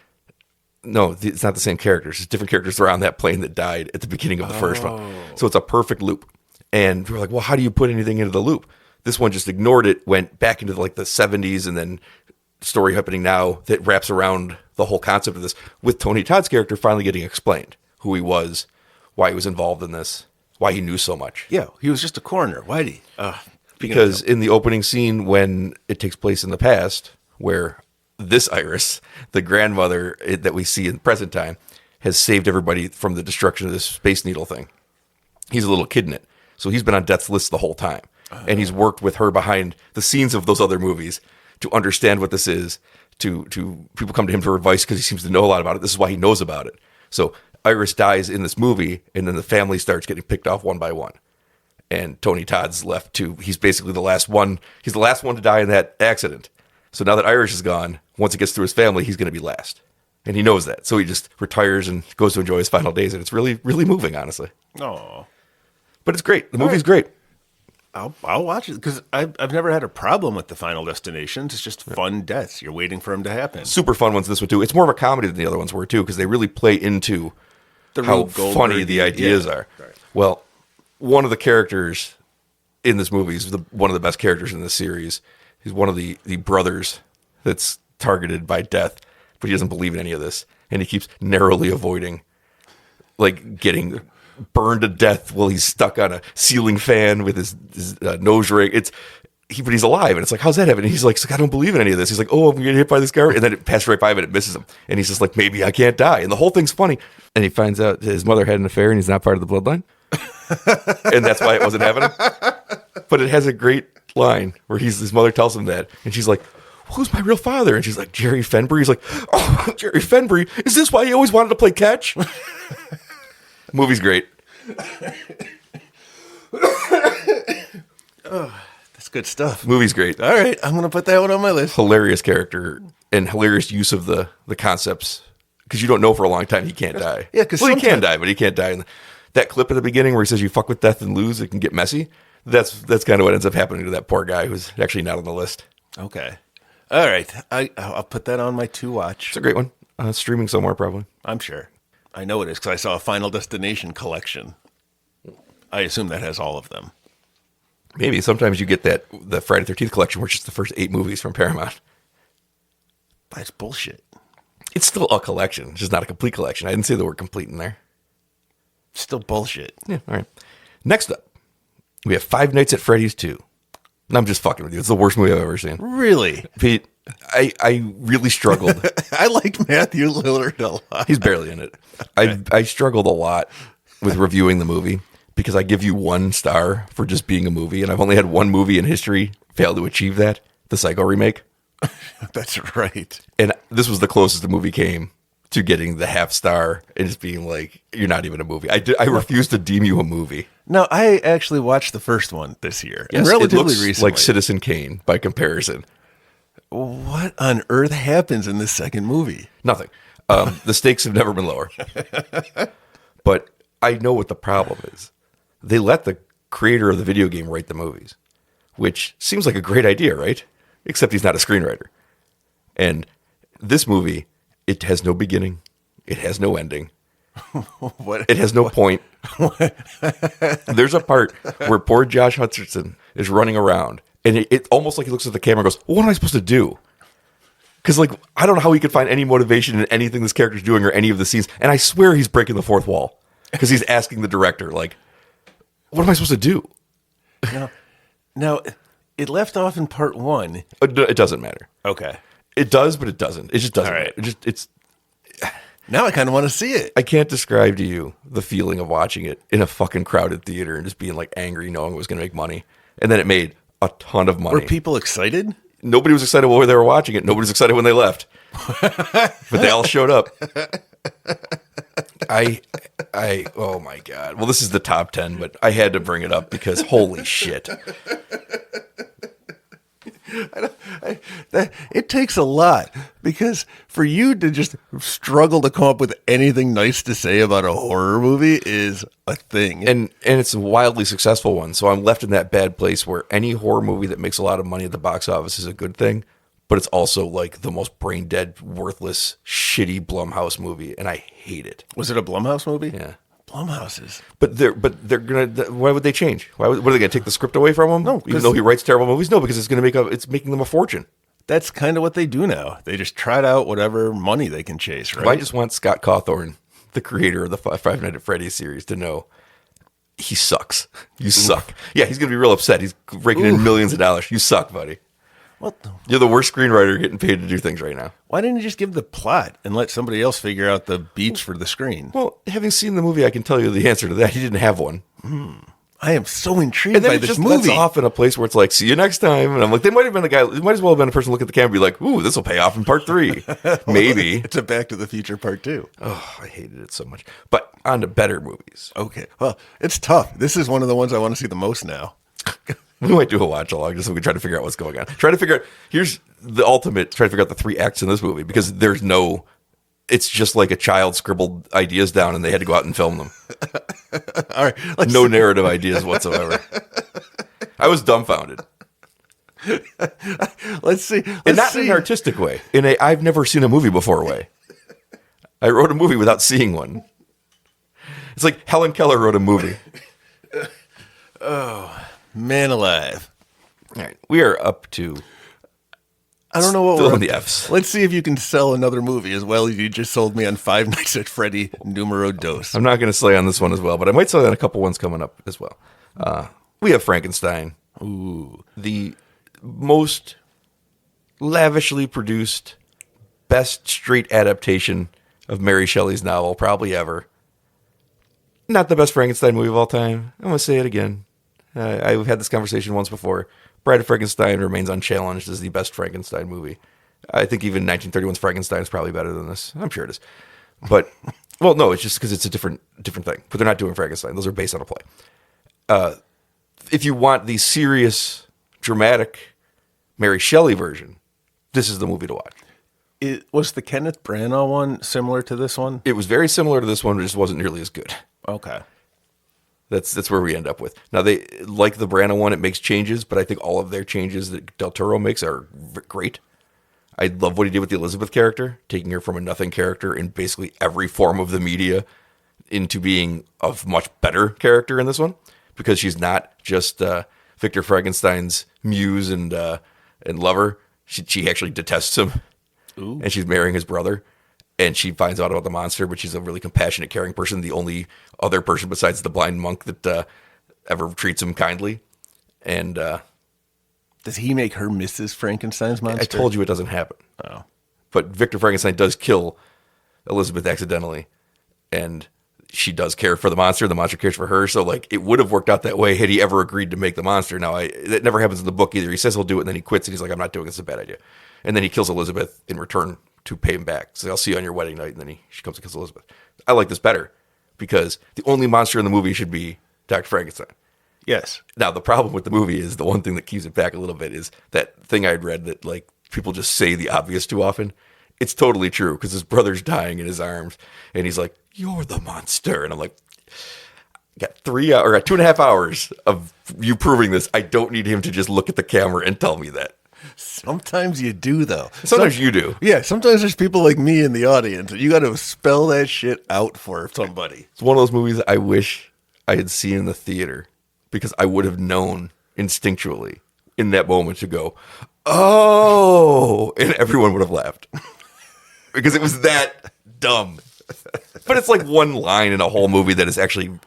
No, it's not the same characters. It's different characters that are on that plane that died at the beginning of the first one. So it's a perfect loop. And we're like, well, how do you put anything into the loop? This one just ignored it, went back into like the 70s, and then story happening now that wraps around the whole concept of this, with Tony Todd's character finally getting explained who he was, why he was involved in this, why he knew so much. Yeah, he was just a coroner. Why'd he? Because in the opening scene, when it takes place in the past, where this Iris, the grandmother that we see in present time, has saved everybody from the destruction of this Space Needle thing. He's a little kid in it. So he's been on death's list the whole time. And he's worked with her behind the scenes of those other movies to understand what this is, to people come to him for advice because he seems to know a lot about it. This is why he knows about it. So Iris dies in this movie, and then the family starts getting picked off one by one. And Tony Todd's left he's basically the last one. He's the last one to die in that accident. So now that Iris is gone, once it gets through his family, he's going to be last. And he knows that. So he just retires and goes to enjoy his final days. And it's really, really moving, honestly. Oh. But it's great. The movie's great. I'll watch it, because I've never had a problem with the Final Destinations. It's just fun deaths. You're waiting for them to happen. Super fun ones, this one too. It's more of a comedy than the other ones were too, because they really play into how funny the ideas are. Right. Well, one of the characters in this movie is one of the best characters in this series. He's one of the brothers that's targeted by death, but he doesn't believe in any of this, and he keeps narrowly avoiding getting burned to death while he's stuck on a ceiling fan with his nose ring. But he's alive, and it's like, how's that happen? And he's like, I don't believe in any of this. He's like, oh, I'm gonna get hit by this car, and then it passes right by him and it misses him, and he's just like, maybe I can't die. And the whole thing's funny. And he finds out his mother had an affair, and he's not part of the bloodline, and that's why it wasn't happening. But it has a great line where his mother tells him that, and she's like, who's my real father? And she's like, Jerry Fenbury. He's like, oh, Jerry Fenbury. Is this why he always wanted to play catch? Movie's great. That's good stuff. Movie's great. All right, I'm going to put that one on my list. Hilarious character and hilarious use of the concepts, because you don't know for a long time he can't die. Yeah, because he can die, but he can't die. And that clip at the beginning where he says, you fuck with death and lose, it can get messy. That's kind of what ends up happening to that poor guy who's actually not on the list. Okay. All right. I'll put that on my to watch. It's a great one. Streaming somewhere, probably. I'm sure. I know it is because I saw a Final Destination collection. I assume that has all of them. Maybe. Sometimes you get the Friday the 13th collection, which is the first 8 movies from Paramount. That's bullshit. It's still a collection. It's just not a complete collection. I didn't say the word complete in there. Still bullshit. Yeah, all right. Next up, we have Five Nights at Freddy's 2. And I'm just fucking with you. It's the worst movie I've ever seen. Really? Pete, I really struggled. I liked Matthew Lillard a lot. He's barely in it. I struggled a lot with reviewing the movie because I give you 1 star for just being a movie, and I've only had one movie in history fail to achieve that, the Psycho remake. That's right. And this was the closest the movie came to getting the half star and just being like, you're not even a movie. I refuse to deem you a movie. No, I actually watched the first one this year. Yes, and relatively it looks recently. like Citizen Kane by comparison. What on earth happens in this second movie? Nothing. The stakes have never been lower. But I know what the problem is. They let the creator of the video game write the movies, which seems like a great idea, right? Except he's not a screenwriter. And this movie, it has no beginning. It has no ending. It has no point. There's a part where poor Josh Hutcherson is running around, and it almost like he looks at the camera and goes, well, what am I supposed to do? Because, like, I don't know how he could find any motivation in anything this character's doing or any of the scenes. And I swear he's breaking the fourth wall because he's asking the director, like, what am I supposed to do? Now, it left off in part 1. It doesn't matter. Okay. It does, but it doesn't. It just doesn't. All right. Matter. It's. Now I kind of want to see it. I can't describe to you the feeling of watching it in a fucking crowded theater and just being like angry knowing it was going to make money. And then it made a ton of money. Were people excited? Nobody was excited while they were watching it. Nobody was excited when they left. But they all showed up. Oh my God. Well, this is the top 10, but I had to bring it up because holy shit. It takes a lot, because for you to just struggle to come up with anything nice to say about a horror movie is a thing. And it's a wildly successful one. So I'm left in that bad place where any horror movie that makes a lot of money at the box office is a good thing, but it's also like the most brain dead, worthless, shitty Blumhouse movie, and I hate it. Was it a Blumhouse movie? Yeah. Blumhouses. But they're gonna. Why would they change? What are they gonna take the script away from him? No, even though he writes terrible movies. No, because it's making them a fortune. That's kind of what they do now. They just trot out whatever money they can chase, right? Well, I just want Scott Cawthorne, the creator of the Five Nights at Freddy's series, to know he sucks. You suck. Yeah, he's gonna be real upset. He's raking in millions of dollars. You suck, buddy. What? You're the worst screenwriter getting paid to do things right now. Why didn't you just give the plot and let somebody else figure out the beats for the screen? Well, having seen the movie, I can tell you the answer to that. He didn't have one. I am so intrigued by this movie. And then off in a place where it's like, see you next time. And I'm like, they might have been the guy. It might as well have been a person looking at the camera and be like, ooh, this will pay off in part 3. Maybe. It's a Back to the Future part 2. Oh, I hated it so much. But on to better movies. Okay. Well, it's tough. This is one of the ones I want to see the most now. We might do a watch along just so we can try to figure out what's going on. Try to figure out, here's the ultimate, try to figure out the 3 acts in this movie, because it's just like a child scribbled ideas down and they had to go out and film them. All right. No narrative ideas whatsoever. I was dumbfounded. Let's see. And not in an artistic way, in a I've never seen a movie before way. I wrote a movie without seeing one. It's like Helen Keller wrote a movie. Oh, man alive. All right. We are up to I don't know what Still we're in the up to. Fs. Let's see if you can sell another movie as well as you just sold me on Five Nights at Freddy numero dos. I'm not going to slay on this one as well, but I might slay on a couple ones coming up as well. We have Frankenstein. Ooh. The most lavishly produced, best straight adaptation of Mary Shelley's novel probably ever. Not the best Frankenstein movie of all time. I'm going to say it again. I've had this conversation once before. Bride of Frankenstein remains unchallenged as the best Frankenstein movie. I think even 1931's Frankenstein is probably better than this. I'm sure it is. But, well, no, it's just because it's a different thing. But they're not doing Frankenstein. Those are based on a play. If you want the serious, dramatic Mary Shelley version, this is the movie to watch. Was the Kenneth Branagh one similar to this one? It was very similar to this one, but it just wasn't nearly as good. Okay. That's where we end up with. Now, they like the Branagh one, it makes changes, but I think all of their changes that Del Toro makes are great. I love what he did with the Elizabeth character, taking her from a nothing character in basically every form of the media into being a much better character in this one, because she's not just Victor Frankenstein's muse and lover. She actually detests him. Ooh. And she's marrying his brother. And she finds out about the monster, but she's a really compassionate, caring person. The only other person besides the blind monk that ever treats him kindly. And does he make her Mrs. Frankenstein's monster? I told you it doesn't happen. Oh. But Victor Frankenstein does kill Elizabeth accidentally. And she does care for the monster. The monster cares for her. So, like, it would have worked out that way had he ever agreed to make the monster. Now, that never happens in the book either. He says he'll do it, and then he quits, and he's like, I'm not doing it. It's a bad idea. And then he kills Elizabeth in return to pay him back. So I'll see you on your wedding night. And then she comes and kills Elizabeth. I like this better because the only monster in the movie should be Dr. Frankenstein. Yes. Now, the problem with the movie is the one thing that keeps it back a little bit is that thing I'd read that, like, people just say the obvious too often. It's totally true because his brother's dying in his arms and he's like, you're the monster. And I'm like, I got 2.5 hours of you proving this. I don't need him to just look at the camera and tell me that. Sometimes you do, though. Sometimes you do. Yeah, sometimes there's people like me in the audience, and you got to spell that shit out for somebody. It's one of those movies I wish I had seen in the theater because I would have known instinctually in that moment to go, oh, and everyone would have laughed because it was that dumb. But it's like one line in a whole movie that is actually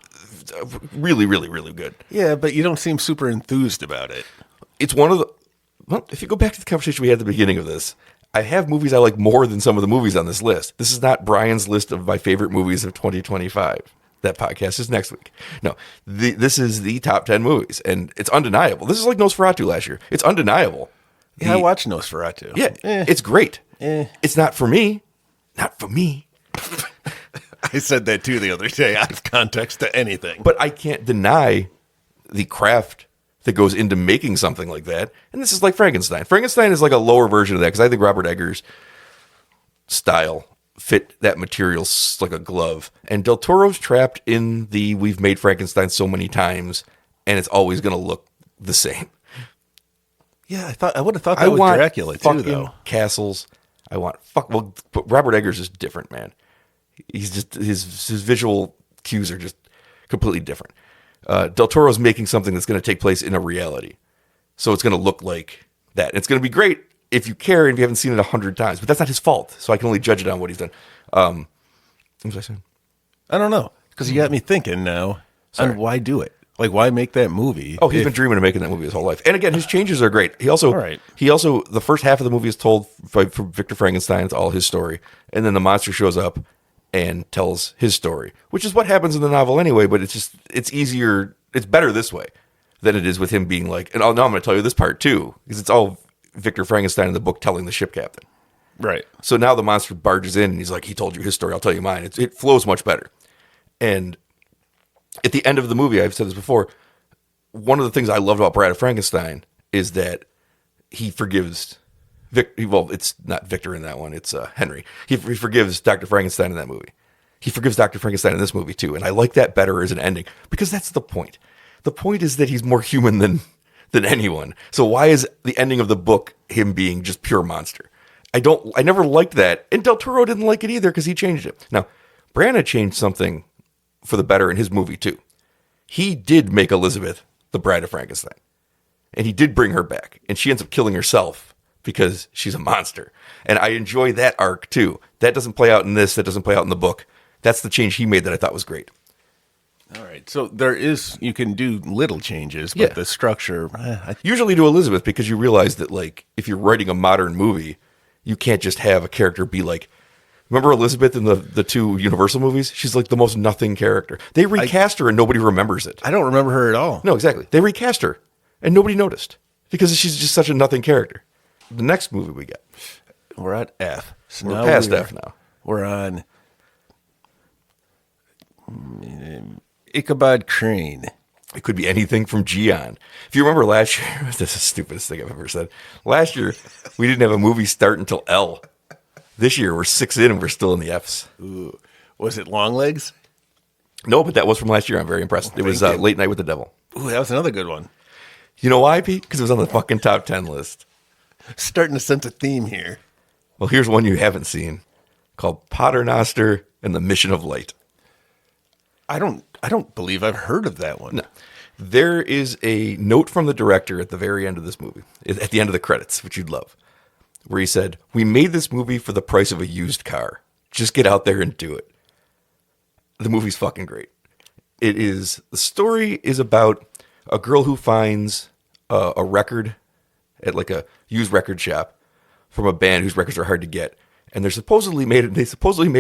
really, really, really good. Yeah, but you don't seem super enthused about it. It's one of the... Well, if you go back to the conversation we had at the beginning of this, I have movies I like more than some of the movies on this list. This is not Brian's list of my favorite movies of 2025. That podcast is next week. No, this is the top 10 movies, and it's undeniable. This is like Nosferatu last year. It's undeniable. Yeah, I watched Nosferatu. Yeah, it's great. It's not for me. Not for me. I said that too the other day, out of context to anything. But I can't deny the craft that goes into making something like that. And this is like Frankenstein. Frankenstein is like a lower version of that because I think Robert Eggers' style fit that material like a glove. And Del Toro's trapped in the we've made Frankenstein so many times and it's always going to look the same. Yeah, I would have thought that with Dracula too, though. Castles. Well, but Robert Eggers is different, man. He's just his visual cues are just completely different. Del Toro's making something that's going to take place in a reality. So it's going to look like that. It's going to be great if you care and if you haven't seen it 100 times. But that's not his fault. So I can only judge it on what he's done. What was I saying? I don't know. Because you got me thinking now. And why do it? Like, why make that movie? Oh, he's been dreaming of making that movie his whole life. And again, his changes are great. He also, the first half of the movie is told from Victor Frankenstein. It's all his story. And then the monster shows up and tells his story, which is what happens in the novel anyway, but it's easier, it's better this way than it is with him being like, and now I'm going to tell you this part too, because it's all Victor Frankenstein in the book telling the ship captain. Right. So now the monster barges in and he's like, he told you his story, I'll tell you mine. It flows much better. And at the end of the movie, I've said this before, one of the things I loved about Bride of Frankenstein is that he forgives well, it's not Victor in that one. It's Henry. He forgives Dr. Frankenstein in that movie. He forgives Dr. Frankenstein in this movie too. And I like that better as an ending because that's the point. The point is that he's more human than anyone. So why is the ending of the book him being just pure monster? I never liked that. And Del Toro didn't like it either because he changed it. Now, Branagh changed something for the better in his movie too. He did make Elizabeth the Bride of Frankenstein. And he did bring her back. And she ends up killing herself because she's a monster. And I enjoy that arc too. That doesn't play out in this. That doesn't play out in the book. That's the change he made that I thought was great. All right. So you can do little changes, but the structure. Usually to Elizabeth, because you realize that, like, if you're writing a modern movie, you can't just have a character be like, remember Elizabeth in the two Universal movies? She's like the most nothing character. They recast her and nobody remembers it. I don't remember her at all. No, exactly. They recast her and nobody noticed because she's just such a nothing character. The next movie we get. We're at F. So we're past F now. We're on Ichabod Crane. It could be anything from Gian. If you remember last year, this is the stupidest thing I've ever said. Last year, we didn't have a movie start until L. This year, we're 6 in and we're still in the Fs. Ooh. Was it Longlegs? No, but that was from last year. I'm very impressed. It was Late Night with the Devil. Ooh, that was another good one. You know why, Pete? Because it was on the fucking top 10 list. Starting to sense a theme here. Well, here's one you haven't seen called Paternoster and the Mission of Light. I don't believe I've heard of that one. No. There is a note from the director at the very end of this movie, at the end of the credits, which you'd love, where he said, "We made this movie for the price of a used car. Just get out there and do it." The movie's fucking great. The story is about a girl who finds a record at like a used record shop from a band whose records are hard to get. And they supposedly made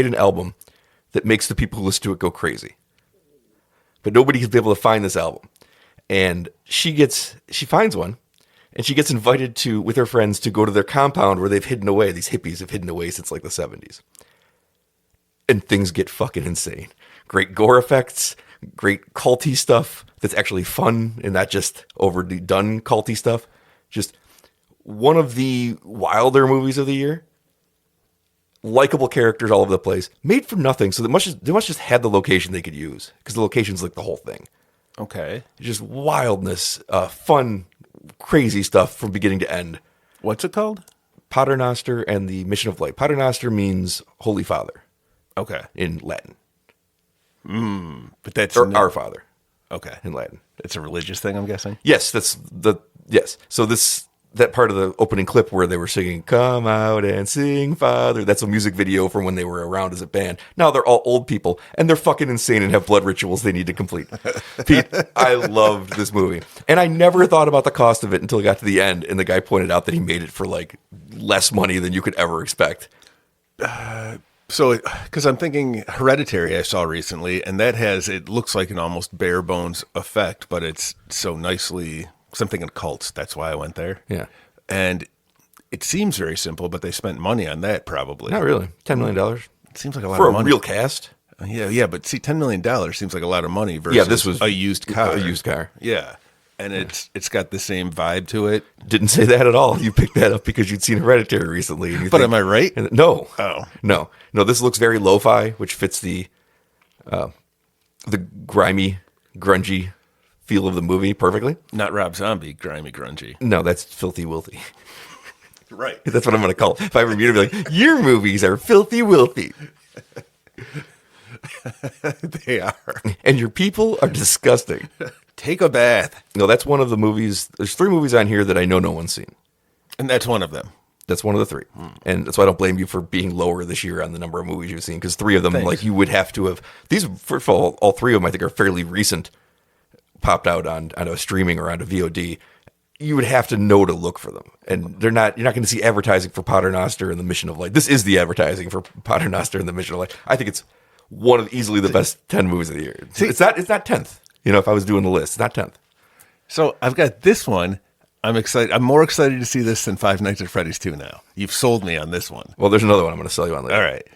an album that makes the people who listen to it go crazy. But nobody has been able to find this album. And she finds one, and she gets invited with her friends to go to their compound where they've hidden away. These hippies have hidden away since like the 70s. And things get fucking insane. Great gore effects, great culty stuff that's actually fun and not just overly done culty stuff. Just one of the wilder movies of the year. Likable characters all over the place. Made from nothing, so they must just had the location they could use, because the location's like the whole thing. Okay. Just wildness, fun, crazy stuff from beginning to end. What's it called? Paternoster and the Mission of Light. Paternoster means Holy Father. Okay. In Latin. But that's Our Father. Okay. In Latin. It's a religious thing, I'm guessing? Yes, yes. So that part of the opening clip where they were singing "Come Out and Sing, Father," that's a music video from when they were around as a band. Now they're all old people, and they're fucking insane and have blood rituals they need to complete. Pete, I loved this movie. And I never thought about the cost of it until it got to the end, and the guy pointed out that he made it for like less money than you could ever expect. So, because I'm thinking Hereditary I saw recently, and it looks like an almost bare bones effect, but it's so nicely... Something in cults. That's why I went there. Yeah. And it seems very simple, but they spent money on that probably. Not really. $10 million. It seems like a lot for of money. For a real cast. Yeah. But see, $10 million seems like a lot of money versus this was a used car. A used car. Yeah. And it's got the same vibe to it. Didn't say that at all. You picked that up because you'd seen Hereditary recently. And Am I right? No. Oh. No. This looks very lo-fi, which fits the grimy, grungy feel of the movie perfectly. Not Rob Zombie, grimy, grungy. No, that's filthy, wilthy. Right. That's what I'm going to call it. If I were you, to be like, your movies are filthy, wilthy. They are. And your people are disgusting. Take a bath. No, that's one of the movies. There's 3 movies on here that I know no one's seen. And that's one of them. That's one of the 3. And that's why I don't blame you for being lower this year on the number of movies you've seen, because 3 of them, Thanks. like, you would have to have. These, first of all 3 of them I think are fairly recent, popped out on a streaming or on a VOD. You would have to know to look for them. And you're not going to see advertising for Paternoster and the Mission of Light. This is the advertising for Paternoster and the Mission of Light. I think it's one of easily the best 10 movies of the year. It's not 10th. If I was doing the list, it's not 10th. So I've got this one. I'm excited. I'm more excited to see this than Five Nights at Freddy's 2 now. You've sold me on this one. Well, there's another one I'm going to sell you on later. All right.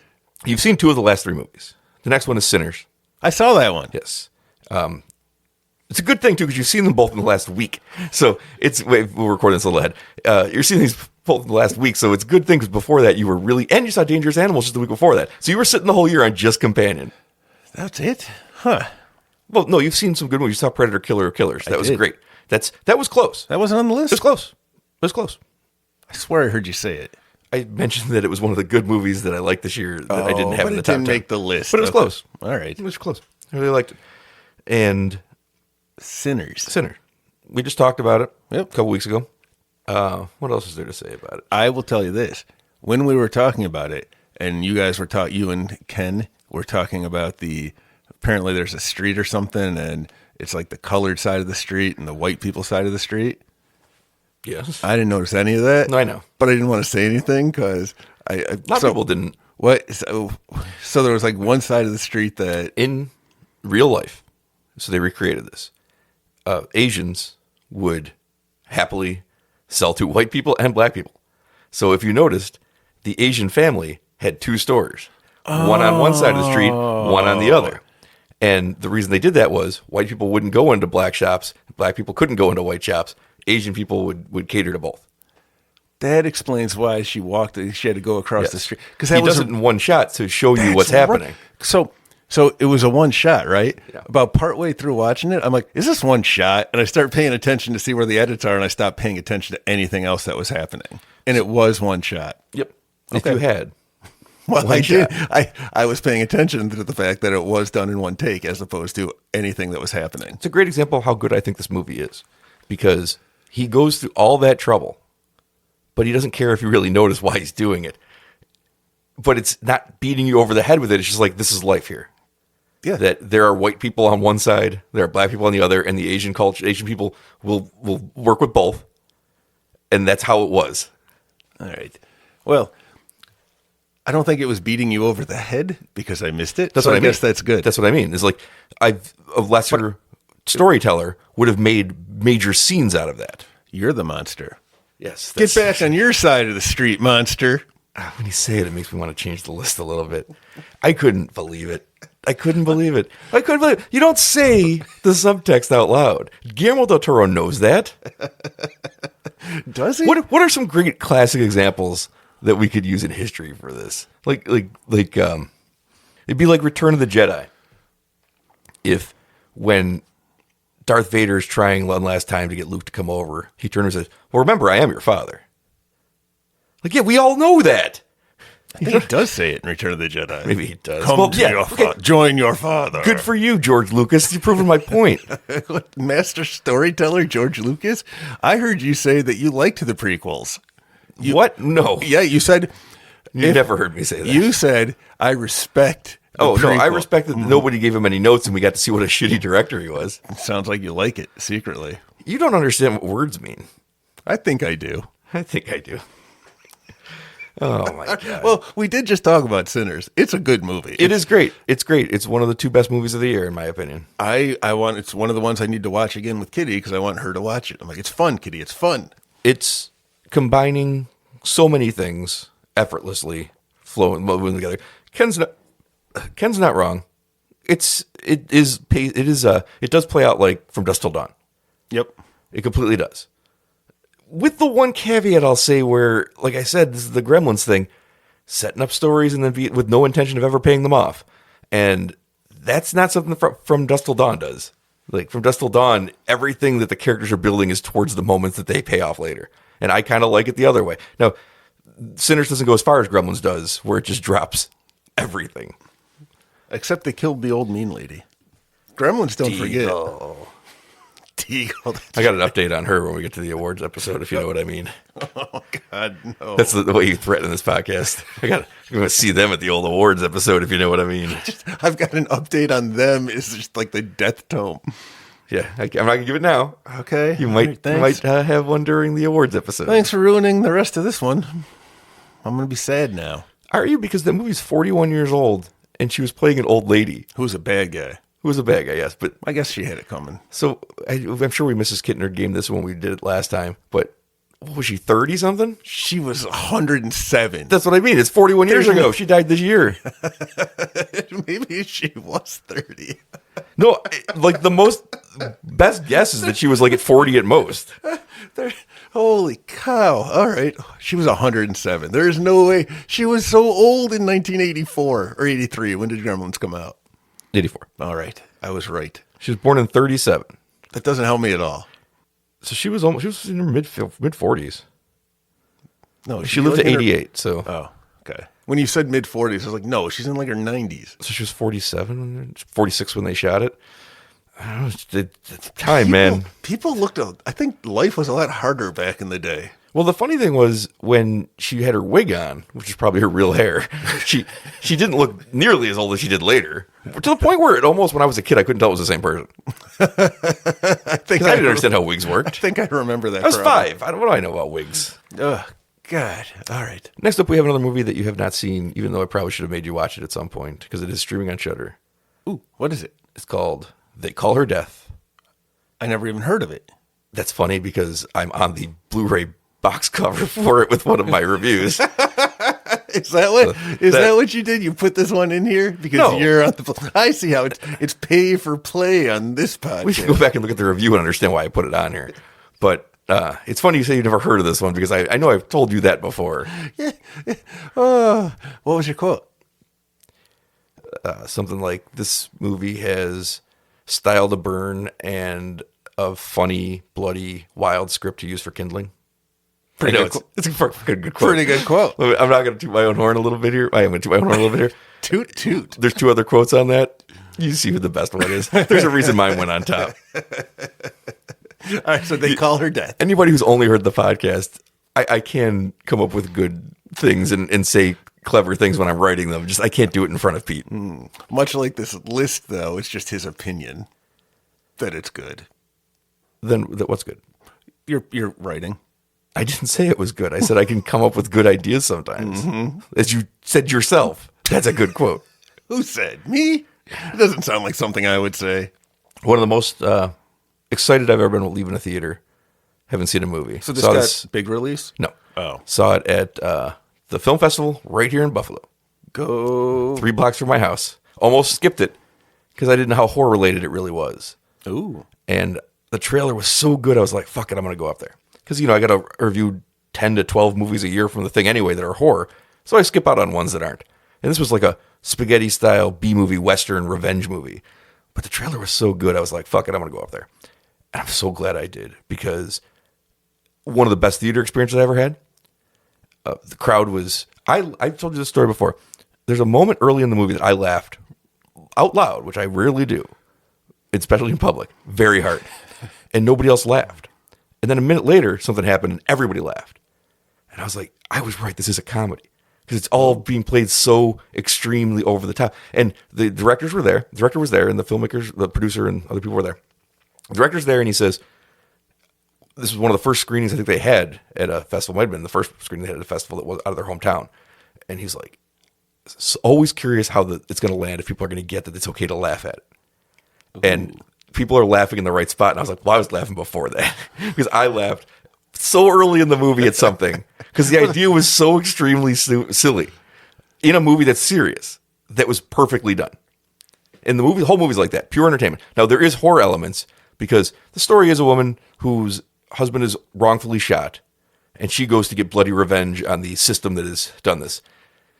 You've seen 2 of the last 3 movies. The next one is Sinners. I saw that one. Yes. It's a good thing, too, because you've seen them both in the last week. So we'll record this a little ahead. You're seeing these both in the last week, so it's a good thing, because before that, and you saw Dangerous Animals just the week before that. So you were sitting the whole year on just Companion. That's it? Huh. Well, no, you've seen some good movies. You saw Predator, Killer, or Killers. That was great. That was close. That wasn't on the list? It was close. I swear I heard you say it. I mentioned that it was one of the good movies that I liked this year that I didn't have in the top 10. It didn't make the list. But it was close. All right. It was close. I really liked it. And... Sinners. We just talked about it a couple weeks ago. What else is there to say about it? I will tell you this. When we were talking about it, and you guys were you and Ken were talking about apparently there's a street or something, and it's like the colored side of the street and the white people side of the street. Yes. I didn't notice any of that. No, I know. But I didn't want to say anything because a lot of people didn't. What? So there was like one side of the street that... In real life, so they recreated this, Asians would happily sell to white people and black people. So if you noticed, the Asian family had two stores. One on one side of the street, one on the other. And the reason they did that was white people wouldn't go into black shops, black people couldn't go into white shops, Asian people would cater to both. That explains why she had to go across the street. Because he does it in one shot to show you what's happening. So it was a one shot, right? Yeah. About partway through watching it, I'm like, is this one shot? And I start paying attention to see where the edits are, and I stopped paying attention to anything else that was happening. And it was one shot. Yep. If you had. Well, I did. I was paying attention to the fact that it was done in one take as opposed to anything that was happening. It's a great example of how good I think this movie is. Because he goes through all that trouble, but he doesn't care if you really notice why he's doing it. But it's not beating you over the head with it. It's just like, this is life here. Yeah. That there are white people on one side, there are black people on the other, and the Asian people will work with both. And that's how it was. All right. Well, I don't think it was beating you over the head because I missed it. That's what I guess mean. That's good. That's what I mean. It's like a lesser storyteller would have made major scenes out of that. You're the monster. Yes. Get back on your side of the street, monster. When you say it, it makes me want to change the list a little bit. I couldn't believe it. You don't say the subtext out loud. Guillermo del Toro knows that. Does he? What are some great classic examples that we could use in history for this? Like it'd be like Return of the Jedi. If when Darth Vader's trying one last time to get Luke to come over, he turns and says, "Well, remember, I am your father." Like, yeah, we all know that. I think he does say it in Return of the Jedi. Maybe he does. Join your father. Good for you, George Lucas. You're proving my point. Master storyteller George Lucas. I heard you say that you liked the prequels. What? No. Yeah, you said... You never heard me say that. You said, I respect the no, I prequel. respect that nobody gave him any notes and we got to see what a shitty director he was. It sounds like you like it secretly. You don't understand what words mean. I think I do. I think I do. Oh my God. Well, we did just talk about Sinners. It's a good movie. It is great. It's great. It's one of the two best movies of the year, in my opinion. It's one of the ones I need to watch again with Kitty because I want her to watch it. I'm like, it's fun, Kitty. It's fun. It's combining so many things effortlessly, moving together. Ken's not wrong. It does play out like From Dusk Till Dawn. Yep. It completely does. With the one caveat I'll say where, like I said, this is the Gremlins thing, setting up stories and then with no intention of ever paying them off. And that's not something From Dusk Till Dawn does. Like From Dusk Till Dawn, everything that the characters are building is towards the moments that they pay off later. And I kind of like it the other way. Now, Sinners doesn't go as far as Gremlins does, where it just drops everything. Except they killed the old mean lady. Gremlins don't forget. Deagle. I got an update on her when we get to the awards episode, if you know what I mean. Oh, God, no. That's the way you threaten this podcast. I'm going to see them at the old awards episode, if you know what I mean. I've got an update on them. It's just like the death tome. Yeah, I'm not going to give it now. Okay. You might have one during the awards episode. Thanks for ruining the rest of this one. I'm going to be sad now. Are you? Because the movie's 41 years old, and she was playing an old lady. Who's a bad guy. Who was a bad guy, yes. But I guess she had it coming. So I'm sure we Mrs. Kittner game this when we did it last time. But what was she, 30-something? She was 107. That's what I mean. It's 41 years ago. She died this year. Maybe she was 30. No, like the best guess is that she was like at 40 at most. Holy cow. All right. She was 107. There's no way. She was so old in 1984 or 83. When did Gremlins come out? 84. All right. I was right. She was born in 37. That doesn't help me at all. So she was in her mid 40s. No, she lived to 88. So okay. When you said mid 40s, I was like, no, she's in like her 90s. So she was 47, 46 when they shot it. I don't know. It's time, man. People looked. I think life was a lot harder back in the day. Well, the funny thing was when she had her wig on, which is probably her real hair, she didn't look nearly as old as she did later. To the point where it almost, when I was a kid, I couldn't tell it was the same person. I didn't understand how wigs worked. I think I remember that. I was 5. What do I know about wigs? Oh, God. All right. Next up, we have another movie that you have not seen, even though I probably should have made you watch it at some point, because it is streaming on Shudder. Ooh, what is it? It's called They Call Her Death. I never even heard of it. That's funny because I'm on the Blu-ray box cover for it with one of my reviews. Is that what you did? You put this one in here because you're on the. I see how it's pay for play on this podcast. We should go back and look at the review and understand why I put it on here. But it's funny you say you've never heard of this one because I know I've told you that before. Yeah. What was your quote? Something like, this movie has style to burn and a funny, bloody, wild script to use for kindling. It's a good quote. Pretty good quote. I'm not going to toot my own horn a little bit here. I am going to toot my own horn a little bit here. Toot, toot. There's 2 other quotes on that. You see who the best one is. There's a reason mine went on top. All right, so They Call Her Death. Anybody who's only heard the podcast, I can come up with good things and say clever things when I'm writing them. Just I can't do it in front of Pete. Much like this list, though, it's just his opinion that it's good. Then what's good? You're writing. I didn't say it was good. I said I can come up with good ideas sometimes. Mm-hmm. As you said yourself. That's a good quote. Who said? Me? It doesn't sound like something I would say. One of the most excited I've ever been leaving a theater. Haven't seen a movie. So this got big release? No. Oh. Saw it at the film festival right here in Buffalo. Go. 3 blocks from my house. Almost skipped it because I didn't know how horror related it really was. Ooh. And the trailer was so good. I was like, fuck it, I'm going to go up there. Because, I got to review 10 to 12 movies a year from the thing anyway that are horror. So I skip out on ones that aren't. And this was like a spaghetti-style B-movie, Western revenge movie. But the trailer was so good, I was like, fuck it, I'm going to go up there. And I'm so glad I did. Because one of the best theater experiences I ever had. The crowd was... I've told you this story before. There's a moment early in the movie that I laughed out loud, which I rarely do, especially in public, very hard. And nobody else laughed. And then a minute later, something happened and everybody laughed. And I was like, I was right. This is a comedy. Because it's all being played so extremely over the top. And the directors were there. The director was there and the filmmakers, the producer and other people were there. The director's there and he says, this was one of the first screenings I think they had at a festival. Might have been the first screening they had at a festival that was out of their hometown. And he's like, always curious how it's going to land, if people are going to get that it's okay to laugh at it. Ooh. And people are laughing in the right spot. And I was like, well, I was laughing before that. Because I laughed so early in the movie at something. Because the idea was so extremely silly. In a movie that's serious. That was perfectly done. And the whole movie's like that. Pure entertainment. Now, there is horror elements. Because the story is a woman whose husband is wrongfully shot. And she goes to get bloody revenge on the system that has done this.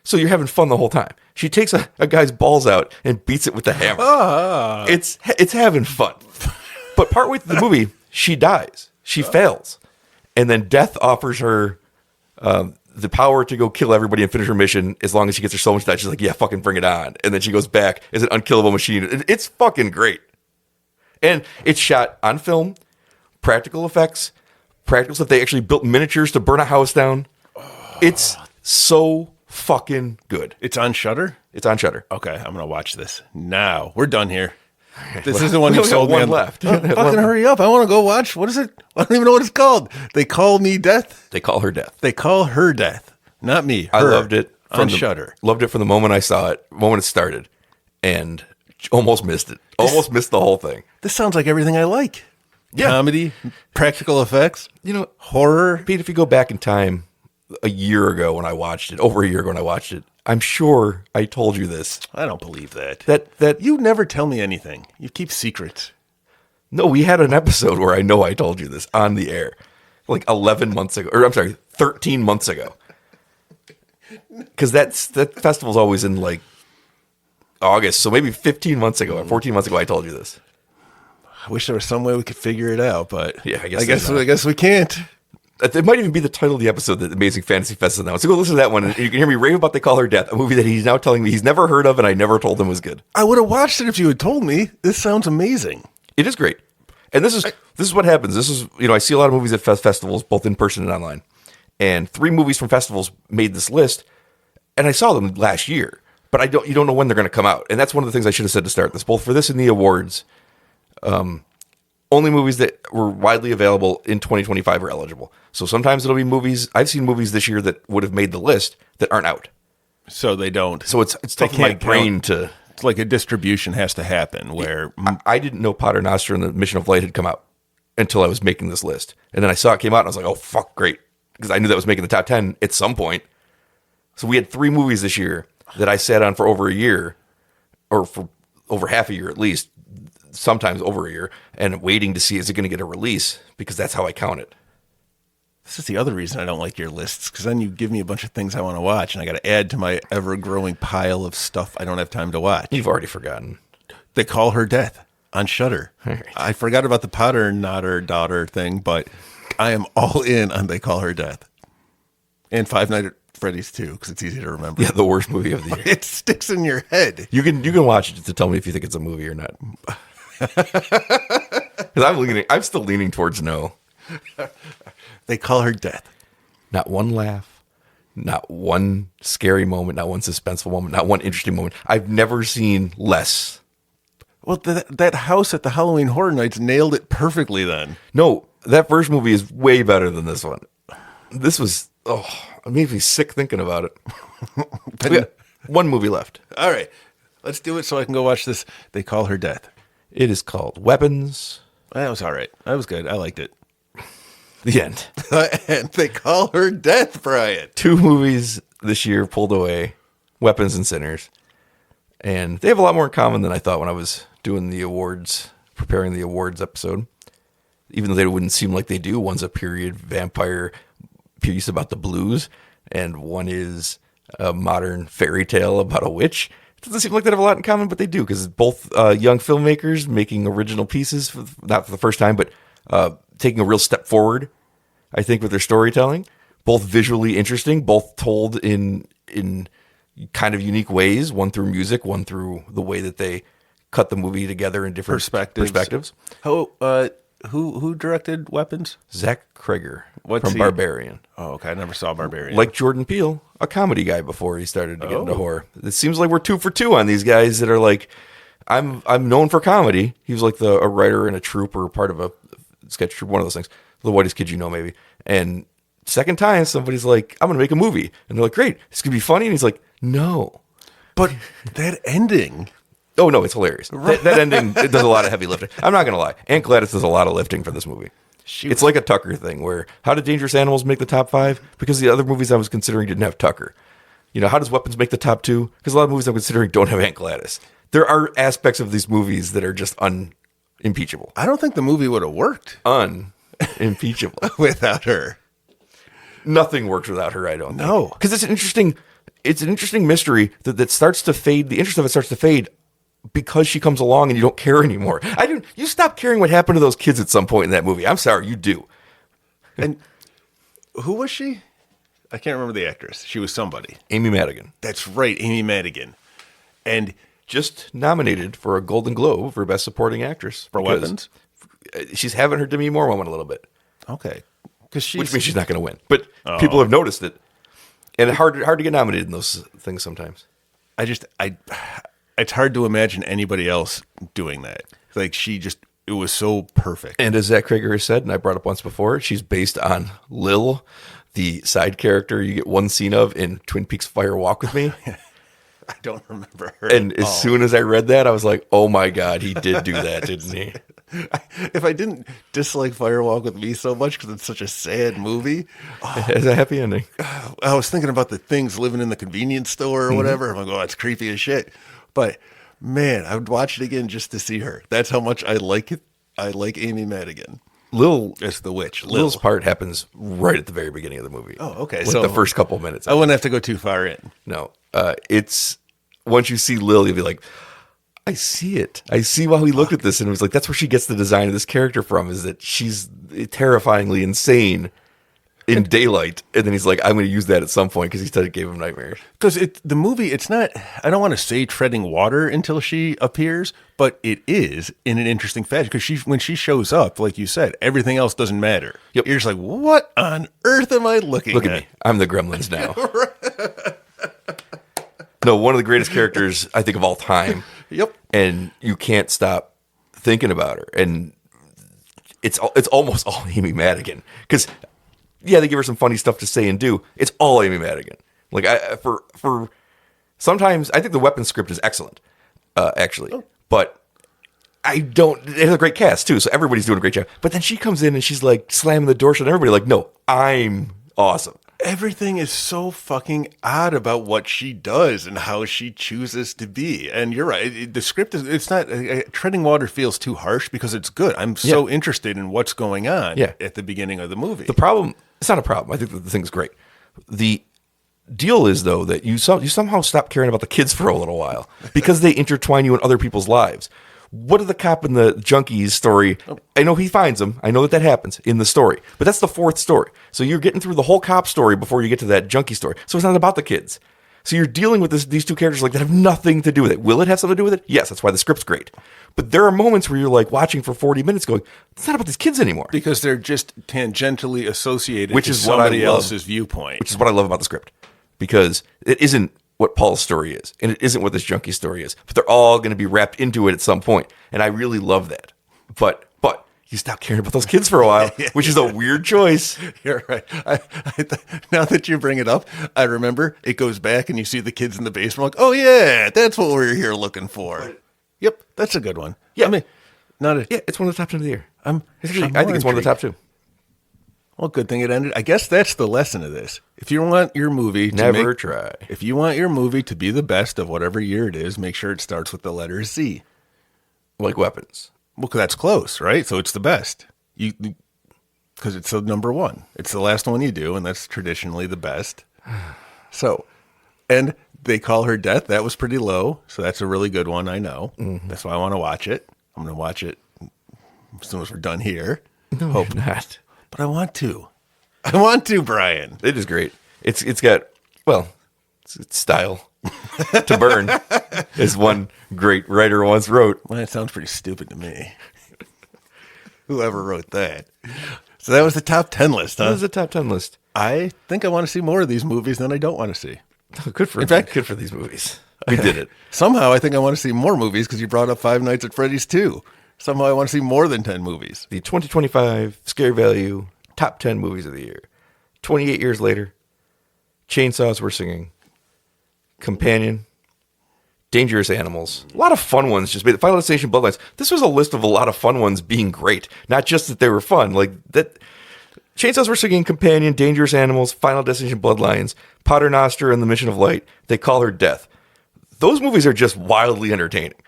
So you're having fun the whole time. She takes a guy's balls out and beats it with the hammer. It's having fun. But partway through the movie, she dies. She fails. And then death offers her the power to go kill everybody and finish her mission as long as she gets her soul into that. She's like, yeah, fucking bring it on. And then she goes back as an unkillable machine. It's fucking great. And it's shot on film, practical effects, practical stuff. They actually built miniatures to burn a house down. It's so fucking good. It's on Shudder? It's on Shudder. Okay, I'm going to watch this now. We're done here. This is the one you sold me one on. Left. Fucking hurry up. I want to go watch. What is it? I don't even know what it's called. They Call Me Death? They Call Her Death. They Call Her Death. Not me. Her. I loved it. On Shudder. Loved it from the moment I saw it, the moment it started, and almost missed it. Almost missed the whole thing. This sounds like everything I like. Yeah. Comedy, practical effects, horror. Pete, if you go back in time a year ago when I watched it, over a year ago when I watched it, I'm sure I told you this. I don't believe that. That you never tell me anything. You keep secrets. No, we had an episode where I know I told you this on the air, like 11 months ago, or I'm sorry, 13 months ago. Because that festival's always in like August, so maybe 15 months ago or 14 months ago I told you this. I wish there was some way we could figure it out, but yeah, I guess we can't. It might even be the title of the episode that Amazing Fantasy Fest is now. So go listen to that one, and you can hear me rave about They Call Her Death, a movie that he's now telling me he's never heard of, and I never told him was good. I would have watched it if you had told me. This sounds amazing. It is great, and this is what happens. This is I see a lot of movies at festivals, both in person and online, And 3 movies from festivals made this list, and I saw them last year. But you don't know when they're going to come out. And that's one of the things I should have said to start this, both for this and the awards. Only movies that were widely available in 2025 are eligible. So sometimes it'll be movies. I've seen movies this year that would have made the list that aren't out. So they don't. So it's tough for my brain to. It's like a distribution has to happen where. I didn't know Pater Noster and the Mission of Light had come out until I was making this list. And then I saw it came out and I was like, oh, fuck, great. Because I knew that was making the top 10 at some point. So we had 3 movies this year that I sat on for over a year, or for over half a year at least, sometimes over a year, and waiting to see, is it going to get a release? Because that's how I count it. This is the other reason I don't like your lists, because then you give me a bunch of things I want to watch, and I got to add to my ever-growing pile of stuff I don't have time to watch. You've already forgotten. They Call Her Death on Shudder. Right. I forgot about the Potter Notter daughter thing, but I am all in on They Call Her Death. And Five Nights at Freddy's 2, because it's easy to remember. Yeah, the worst movie of the year. It sticks in your head. You can watch it to tell me if you think it's a movie or not. Because I'm still leaning towards no. They Call Her Death. Not one laugh, not one scary moment, not one suspenseful moment, not one interesting moment. I've never seen less. Well, that house at the Halloween Horror Nights nailed it perfectly then. No, that first movie is way better than this one. This was, it made me sick thinking about it. We got 1 movie left. All right. Let's do it so I can go watch this. They Call Her Death. It is called Weapons. That was all right. That was good. I liked it. The end. And They Call Her Death, Brian. 2 movies this year pulled away, Weapons and Sinners. And they have a lot more in common than I thought when I was doing the awards, preparing the awards episode. Even though they wouldn't seem like they do. One's a period vampire piece about the blues, and one is a modern fairy tale about a witch. It doesn't seem like they have a lot in common, but they do, because both young filmmakers making original pieces, not for the first time, but taking a real step forward, I think, with their storytelling. Both visually interesting, both told in kind of unique ways, one through music, one through the way that they cut the movie together in different perspectives. Who directed Weapons? Zach Kreger from Barbarian. Oh, okay. I never saw Barbarian. Like Jordan Peele, a comedy guy before he started to get into horror. It seems like we're 2 for 2 on these guys that are like, I'm known for comedy. He was like a writer in a troupe or part of a sketch troupe, one of those things. The Whitest Kid You Know, maybe. And second time, somebody's like, I'm going to make a movie. And they're like, great, it's going to be funny. And he's like, no. But that ending... Oh, no, it's hilarious. That ending, it does a lot of heavy lifting. I'm not going to lie. Aunt Gladys does a lot of lifting for this movie. It's like a Tucker thing where, how did Dangerous Animals make the top 5? Because the other movies I was considering didn't have Tucker. How does Weapons make the top 2? Because a lot of movies I'm considering don't have Aunt Gladys. There are aspects of these movies that are just unimpeachable. I don't think the movie would have worked. Unimpeachable. Without her. Nothing works without her, I don't think. No. Because it's an interesting mystery that starts to fade. The interest of it starts to fade because she comes along and you don't care anymore. You stop caring what happened to those kids at some point in that movie. I'm sorry, you do. And who was she? I can't remember the actress. She was somebody. Amy Madigan. That's right, Amy Madigan. And just nominated for a Golden Globe for Best Supporting Actress. For Weapons? She's having her Demi Moore moment a little bit. Okay. Which means she's not going to win. But people have noticed it. And it's hard to get nominated in those things sometimes. It's hard to imagine anybody else doing that. Like, it was so perfect. And as Zach Kreger has said, and I brought up once before, she's based on Lil, the side character you get one scene of in Twin Peaks Fire Walk With Me. I don't remember her. And as soon as I read that, I was like, oh my God, he did do that, didn't he? If I didn't dislike Fire Walk With Me so much because it's such a sad movie. It has a happy ending. I was thinking about the things living in the convenience store or whatever. I'm like, oh, it's creepy as shit. But man, I would watch it again just to see her. That's how much I like it. I like Amy Madigan. Lil as the witch. Lil's part happens right at the very beginning of the movie. Oh, okay. Like so the first couple of minutes. I wouldn't have to go too far in. No. It's once you see Lil, you'll be like, I see it. I see why we looked at this, and it was like that's where she gets the design of this character from. Is that she's terrifyingly insane in daylight, and then he's like, I'm going to use that at some point because he said it gave him nightmares. Because the movie, it's not, I don't want to say treading water until she appears, but it is in an interesting fashion because when she shows up, like you said, everything else doesn't matter. Yep. You're just like, what on earth am I looking Look at me. I'm the Gremlins now. No, one of the greatest characters, I think, of all time. Yep. And you can't stop thinking about her. And it's almost all Amy Madigan. Because, yeah, they give her some funny stuff to say and do. It's all Amy Madigan. Like, for sometimes, I think the Weapons script is excellent, actually. Oh. But it has a great cast, too, so everybody's doing a great job. But then she comes in and she's, like, slamming the door shut, and everybody like, no, I'm awesome. Everything is so fucking odd about what she does and how she chooses to be. And you're right. The script it's not, treading water feels too harsh because it's good. I'm so interested in what's going on at the beginning of the movie. The problem, it's not a problem. I think that the thing's great. The deal is, though, that you somehow stop caring about the kids for a little while because they intertwine you in other people's lives. What did the cop in the junkies story? I know he finds them. I know that happens in the story, but that's the fourth story. So you're getting through the whole cop story before you get to that junkie story. So it's not about the kids. So you're dealing with these two characters like that have nothing to do with it. Will it have something to do with it? Yes, that's why the script's great. But there are moments where you're like watching for 40 minutes going, it's not about these kids anymore. Because they're just tangentially associated with somebody else's viewpoint. Which is what I love about the script. Because it isn't what Paul's story is, and it isn't what this junkie story is, but they're all going to be wrapped into it at some point, and I really love that. But you stop caring about those kids for a while, which is a weird choice. You're right. Now that you bring it up, I remember it goes back and you see the kids in the basement. Like, oh yeah, that's what we're here looking for. Yep, that's a good one. Yeah, I mean, it's one of the top 10 of the year. I think it's one of the top 2. Well, good thing it ended. I guess that's the lesson of this. If you want your movie to try. If you want your movie to be the best of whatever year it is, make sure it starts with the letter Z. Like Weapons. Well, 'cause that's close, right? So it's the best. Because it's the number one. It's the last one you do, and that's traditionally the best. So, and They Call Her Death. That was pretty low, so that's a really good one. I know. Mm-hmm. That's why I want to watch it. I'm going to watch it as soon as we're done here. No, hope not. But I want to. I want to, Brian. It is great. It's got, well, it's style to burn, as one great writer once wrote. Well, that sounds pretty stupid to me. Whoever wrote that. So that was the top 10 list, huh? That was the top 10 list. I think I want to see more of these movies than I don't want to see. Good for these movies. We did it. Somehow I think I want to see more movies because you brought up Five Nights at Freddy's 2. Somehow I want to see more than 10 movies. The 2025 Scare Value top 10 movies of the year. 28 years later, Chainsaws Were Singing, Companion, Dangerous Animals. A lot of fun ones just made. Final Destination Bloodlines. This was a list of a lot of fun ones being great. Not just that they were fun. Like that. Chainsaws Were Singing, Companion, Dangerous Animals, Final Destination Bloodlines, Paternoster and the Mission of Light, They Call Her Death. Those movies are just wildly entertaining.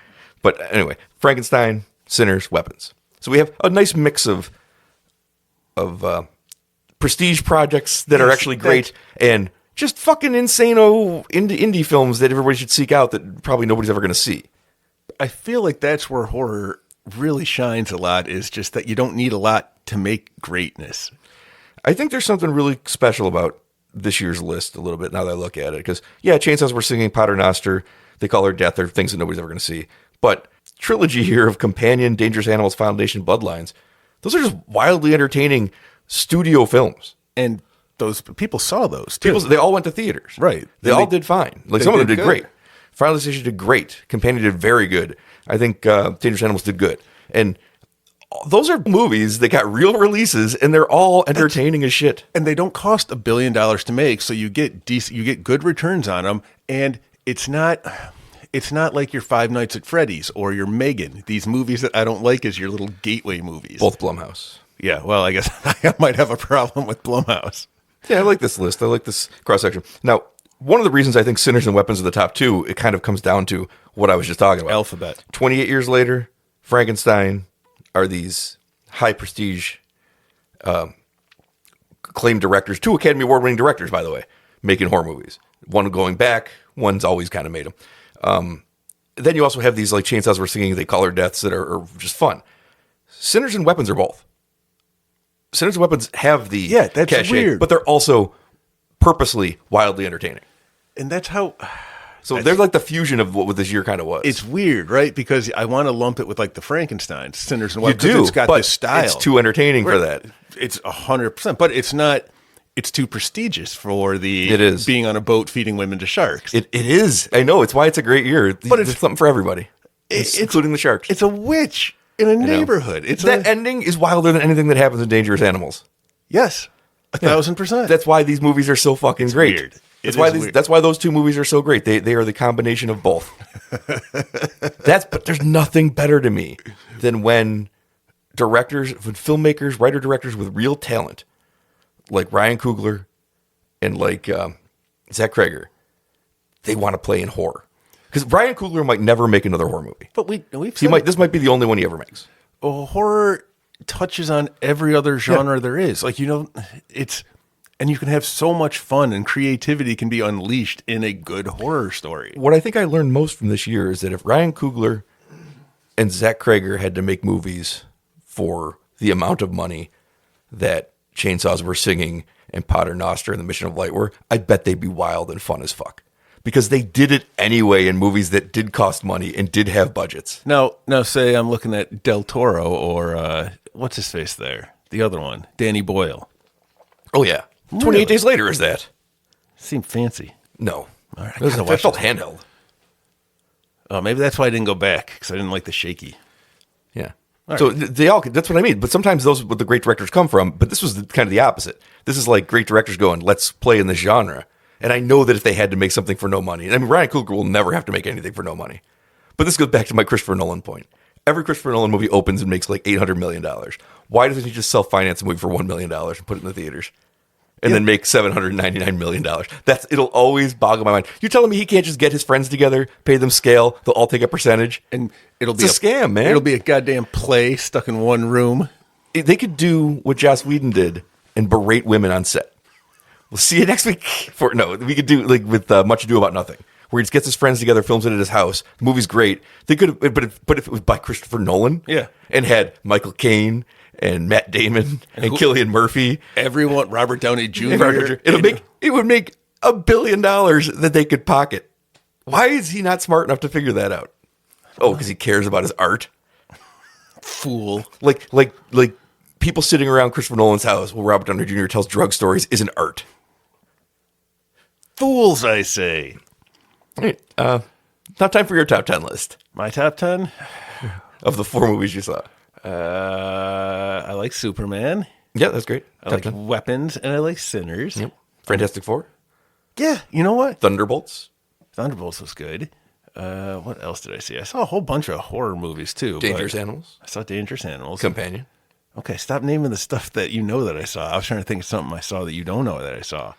But anyway, Frankenstein, Sinners, Weapons. So we have a nice mix of prestige projects that are actually great and just fucking insane-o indie films that everybody should seek out that probably nobody's ever going to see. I feel like that's where horror really shines a lot, is just that you don't need a lot to make greatness. I think there's something really special about this year's list a little bit now that I look at it. Because, yeah, Chainsaws Were Singing, Paternoster, They Call Her Death are things that nobody's ever going to see. But trilogy here of Companion, Dangerous Animals, Foundation, Bloodlines, those are just wildly entertaining studio films. And those people saw those, too. They all went to theaters. Right. They all did fine. Like, some of them did great. Final Destination did great. Companion did very good. I think Dangerous Animals did good. And those are movies that got real releases, and they're all entertaining as shit. And they don't cost $1 billion to make, so you get good returns on them. And it's not like your Five Nights at Freddy's or your Megan. These movies that I don't like as your little gateway movies. Both Blumhouse. Yeah, well, I guess I might have a problem with Blumhouse. Yeah, I like this list. I like this cross-section. Now, one of the reasons I think Sinners and Weapons are the top 2, it kind of comes down to what I was just talking about. Alphabet. 28 years later, Frankenstein are these high-prestige acclaimed directors, 2 Academy Award-winning directors, by the way, making horror movies. One going back, one's always kind of made them. Then you also have these like Chainsaws Were Singing, They Call Her Deaths that are just fun. Sinners and Weapons are both. Sinners and Weapons have the that's cachet, weird. but they're also purposely wildly entertaining. And that's how... So they're like the fusion of what this year kind of was. It's weird, right? Because I want to lump it with like the Frankenstein, Sinners and You Weapons. do, It's got but this style. it's too entertaining for that. It's 100%, but it's not. It's too prestigious for the. It is. Being on a boat feeding women to sharks. It is. I know. It's why it's a great year. But There's something for everybody, including the sharks. It's a witch in a neighborhood. It's that ending is wilder than anything that happens in Dangerous Animals. Yes, 1,000%. That's why these movies are so fucking great. Weird. That's why those two movies are so great. They are the combination of both. But there's nothing better to me than when filmmakers, writer directors with real talent, like Ryan Coogler and like Zach Krager, they want to play in horror. Because Ryan Coogler might never make another horror movie. But this might be the only one he ever makes. Well, horror touches on every other genre there is. Like, it's. And you can have so much fun and creativity can be unleashed in a good horror story. What I think I learned most from this year is that if Ryan Coogler and Zach Krager had to make movies for the amount of money that Chainsaws Were Singing and Pater Noster and The Mission of Light were, I bet they'd be wild and fun as fuck. Because they did it anyway in movies that did cost money and did have budgets. Now say I'm looking at Del Toro or what's his face there? The other one, Danny Boyle. Oh, yeah. 28 Days Later is that. Seemed fancy. No. All right, It felt handheld. Oh, maybe that's why I didn't go back, because I didn't like the shaky. Yeah. All So right. they all, that's what I mean. But sometimes those are what the great directors come from. But this was kind of the opposite. This is like great directors going, let's play in this genre. And I know that if they had to make something for no money, and I mean, Ryan Coogler will never have to make anything for no money. But this goes back to my Christopher Nolan point. Every Christopher Nolan movie opens and makes like $800 million. Why doesn't he just self-finance a movie for $1 million and put it in the theaters? And then make $799 million. It'll always boggle my mind. You're telling me he can't just get his friends together, pay them scale, they'll all take a percentage? And it'll be a scam, man. It'll be a goddamn play stuck in one room. They could do what Joss Whedon did and berate women on set. We'll see you next week. We could do like with Much Ado About Nothing, where he just gets his friends together, films it at his house. The movie's great. They could, but if it was by Christopher Nolan, and had Michael Caine and Matt Damon and Cillian Murphy, everyone, Robert Downey Jr. It would make $1 billion that they could pocket. Why is he not smart enough to figure that out? Oh, because he cares about his art. Fool. Like people sitting around Christopher Nolan's house while Robert Downey Jr. tells drug stories isn't art. Fools, I say. All right, now time for your top 10 list. My top 10? Of the 4 movies you saw. I like Superman. Yeah, that's great. I like Weapons, and I like Sinners. Yep. Fantastic Four. Yeah, you know what? Thunderbolts. Thunderbolts was good. What else did I see? I saw a whole bunch of horror movies, too. Dangerous Animals. I saw Dangerous Animals. Companion. Okay, stop naming the stuff that you know that I saw. I was trying to think of something I saw that you don't know that I saw.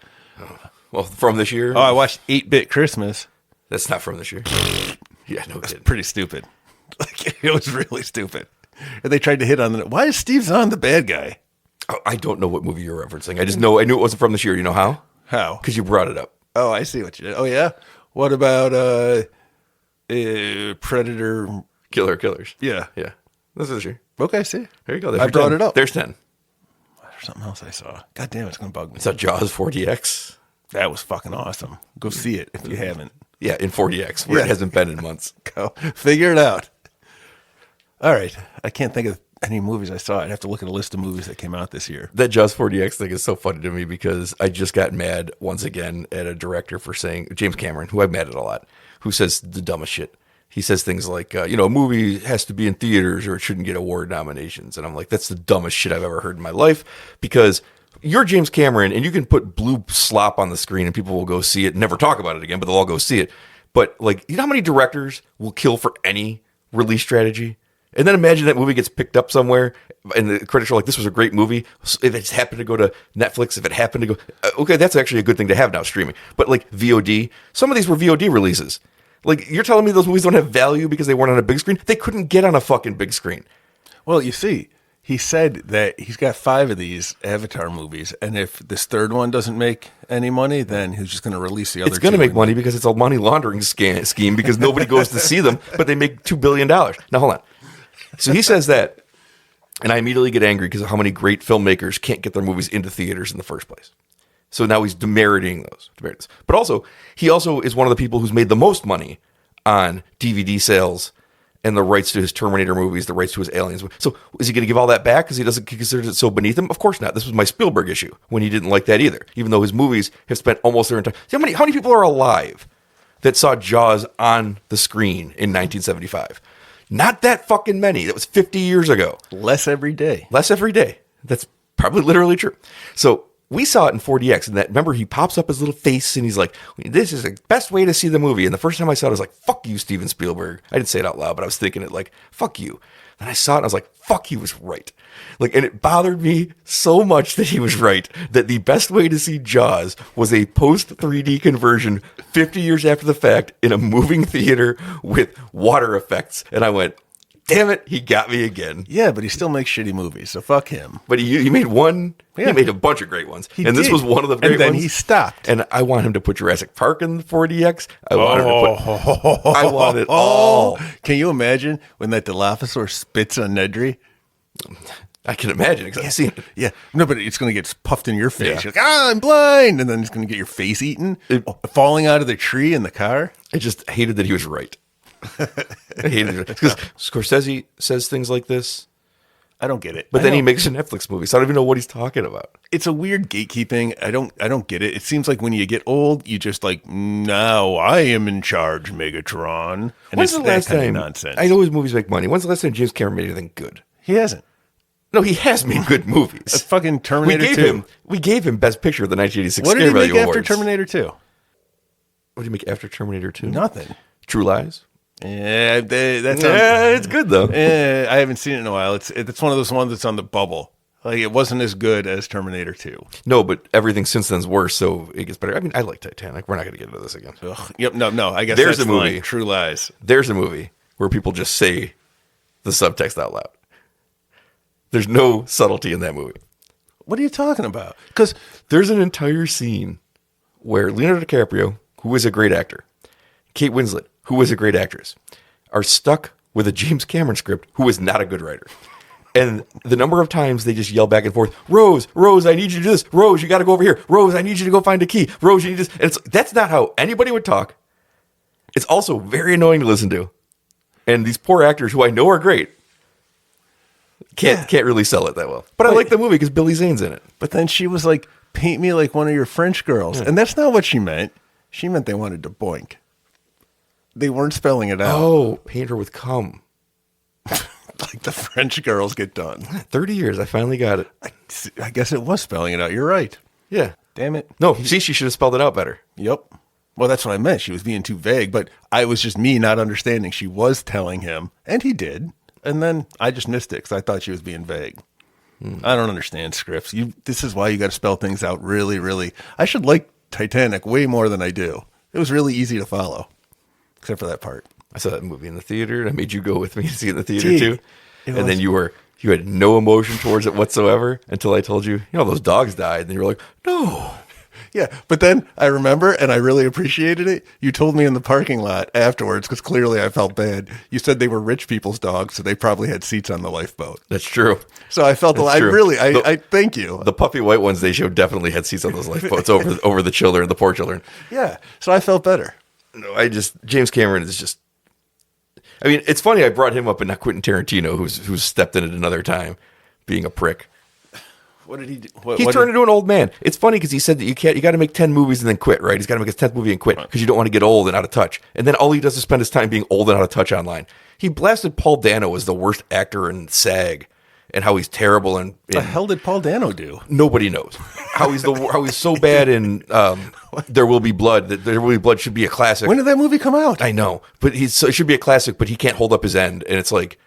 Well, from this year? Oh, I watched 8-Bit Christmas. That's not from this year. Yeah, no kidding. Pretty stupid. Like, it was really stupid. And they tried to hit on the... Why is Steve Zahn the bad guy? Oh, I don't know what movie you're referencing. I knew it wasn't from this year. You know how? How? Because you brought it up. Oh, I see what you did. Oh, yeah? What about Predator? Killers. Yeah. Yeah. This is this year. Okay, see. There you go. I brought 10. it up. There's 10. There's something else I saw. God damn, it's going to bug me. It's a Jaws 4DX. That was fucking awesome. Go see it if you haven't. Yeah, in 4DX, where it hasn't been in months. Go figure it out. All right. I can't think of any movies I saw. I'd have to look at a list of movies that came out this year. That Jaws 4DX thing is so funny to me because I just got mad once again at a director for saying, James Cameron, who I've mad at a lot, who says the dumbest shit. He says things like, a movie has to be in theaters or it shouldn't get award nominations. And I'm like, that's the dumbest shit I've ever heard in my life because you're James Cameron and you can put blue slop on the screen and people will go see it and never talk about it again, but they'll all go see it. But like, you know how many directors will kill for any release strategy? And then imagine that movie gets picked up somewhere and the critics are like, this was a great movie. If it's happened to go to Netflix, if it happened to go, okay, that's actually a good thing to have now streaming. But like VOD, some of these were VOD releases. Like, you're telling me those movies don't have value because they weren't on a big screen? They couldn't get on a fucking big screen. Well, you see, he said that he's got 5 of these Avatar movies, and if this third one doesn't make any money, then he's just going to release the other 2. It's going to make money because it's a money laundering scheme because nobody goes to see them, but they make $2 billion. Now, hold on. So he says that. And I immediately get angry because of how many great filmmakers can't get their movies into theaters in the first place. So now he's demeriting those. But also, he also is one of the people who's made the most money on DVD sales and the rights to his Terminator movies, the rights to his Aliens. So is he going to give all that back because he doesn't consider it so beneath him? Of course not. This was my Spielberg issue when he didn't like that either, even though his movies have spent almost their entire... See, how many people are alive that saw Jaws on the screen in 1975? Not that fucking many. That was 50 years ago. Less every day. Less every day. That's probably literally true. So we saw it in 4DX, and that, remember, he pops up his little face, and he's like, this is the best way to see the movie. And the first time I saw it, I was like, fuck you, Steven Spielberg. I didn't say it out loud, but I was thinking it like, fuck you. And I saw it, and I was like, fuck, he was right. Like, and it bothered me so much that he was right, that the best way to see Jaws was a post 3D conversion 50 years after the fact in a moving theater with water effects. And I went, damn it, he got me again. Yeah, but he still makes shitty movies, so fuck him. But he made one. Yeah. He made a bunch of great ones. This was one of the great ones. And then he stopped. And I want him to put Jurassic Park in 4DX. I want it all. Can you imagine when that Dilophosaurus spits on Nedry? I can imagine because I've seen it. Yeah. No, but it's going to get puffed in your face. You're like, I'm blind. And then it's going to get your face eaten. Falling out of the tree in the car. I just hated that he was right. I hated it. Because Scorsese says things like this. I don't get it. But then he makes a Netflix movie, so I don't even know what he's talking about. It's a weird gatekeeping. I don't get it. It seems like when you get old, you just like, now I am in charge, Megatron. And When's the last time? Nonsense. I know his movies make money. When's the last time James Cameron made anything good? He hasn't. No, he has made good movies. A fucking Terminator 2. We gave him Best Picture of the 1986 What did he make Value after Awards. Terminator 2? What did he make after Terminator 2? Nothing. True Lies? Yeah, it's good though. I haven't seen it in a while. It's one of those ones that's on the bubble. Like it wasn't as good as Terminator 2. No, but everything since then's worse, so it gets better. I mean, I like Titanic. We're not going to get into this again. Ugh. Yep, no. I guess there's that's a movie. fine. True Lies. There's a movie where people just say the subtext out loud. There's no subtlety in that movie. What are you talking about? Because there's an entire scene where Leonardo DiCaprio, who is a great actor, Kate Winslet, who is a great actress, are stuck with a James Cameron script who is not a good writer. And the number of times they just yell back and forth, Rose, I need you to do this. Rose, you got to go over here. Rose, I need you to go find a key. Rose, you need this. And that's not how anybody would talk. It's also very annoying to listen to. And these poor actors, who I know are great, can't really sell it that well. But I like the movie because Billy Zane's in it. But then she was like, paint me like one of your French girls. Yeah. And that's not what she meant. She meant they wanted to boink. They weren't spelling it out. Oh, paint her with cum. Like the French girls get done. 30 years, I finally got it. I guess it was spelling it out. You're right. Yeah. Damn it. No, see, she should have spelled it out better. Yep. Well, that's what I meant. She was being too vague, but I was just me not understanding. She was telling him, and he did. And then I just missed it because I thought she was being vague. I don't understand scripts. This is why you got to spell things out really, really. I should like Titanic way more than I do. It was really easy to follow, except for that part. I saw that movie in the theater, and I made you go with me to see it in the theater Gee, too. And then you had no emotion towards it whatsoever until I told you, those dogs died. And you were like, no. Yeah, but then I remember, and I really appreciated it. You told me in the parking lot afterwards, because clearly I felt bad. You said they were rich people's dogs, so they probably had seats on the lifeboat. That's true. So I felt I thank you. The puffy white ones they showed definitely had seats on those lifeboats over the children, the poor children. Yeah, so I felt better. No, James Cameron is just. I mean, it's funny I brought him up and not Quentin Tarantino, who's stepped in at another time, being a prick. What did he do? He turned into an old man. It's funny because he said that you got to make 10 movies and then quit, right? He's got to make his 10th movie and quit because you don't want to get old and out of touch. And then all he does is spend his time being old and out of touch online. He blasted Paul Dano as the worst actor in SAG and how he's terrible. And the hell did Paul Dano do? Nobody knows how he's so bad in There Will Be Blood. That There Will Be Blood should be a classic. When did that movie come out? I know, but it should be a classic. But he can't hold up his end, and it's like.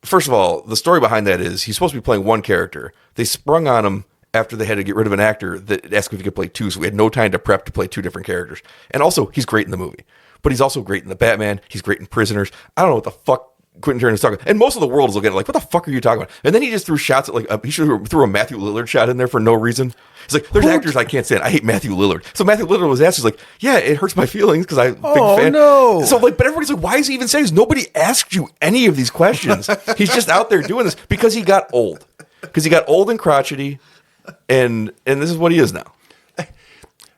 First of all, the story behind that is he's supposed to be playing one character. They sprung on him after they had to get rid of an actor that asked if he could play two, so we had no time to prep to play two different characters. And also, he's great in the movie. But he's also great in The Batman. He's great in Prisoners. I don't know what the fuck Quentin Tarantino's talking, and most of the world is looking at it like, what the fuck are you talking about? And then he just threw shots at like, he should have threw a Matthew Lillard shot in there for no reason. He's like, there's actors I can't stand. I hate Matthew Lillard. So Matthew Lillard was asked, he's like, yeah, it hurts my feelings because I'm a big fan. No. So like, but everybody's like, why is he even saying this? Nobody asked you any of these questions. He's just out there doing this because he got old. Because he got old and crotchety, and this is what he is now.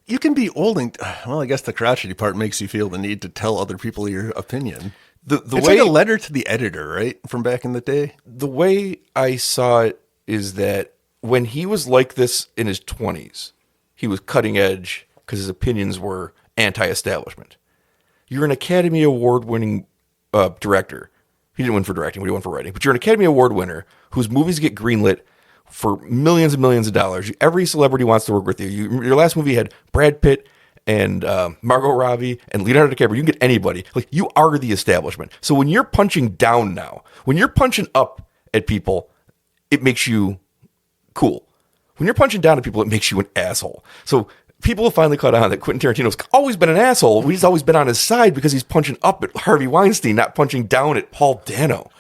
You can be old and, well, I guess the crotchety part makes you feel the need to tell other people your opinion. The it's way, like a letter to the editor, right? From back in the day. The way I saw it is that when he was like this in his 20s, he was cutting edge because his opinions were anti-establishment. You're an Academy Award-winning director. He didn't win for directing, but he won for writing. But you're an Academy Award winner whose movies get greenlit for millions and millions of dollars. Every celebrity wants to work with you. Your last movie had Brad Pitt and Margot Robbie and Leonardo DiCaprio. You can get anybody. Like, you are the establishment. So when you're punching down now, when you're punching up at people, it makes you cool. When you're punching down at people, it makes you an asshole. So people have finally caught on that Quentin Tarantino's always been an asshole. He's always been on his side because he's punching up at Harvey Weinstein, not punching down at Paul Dano.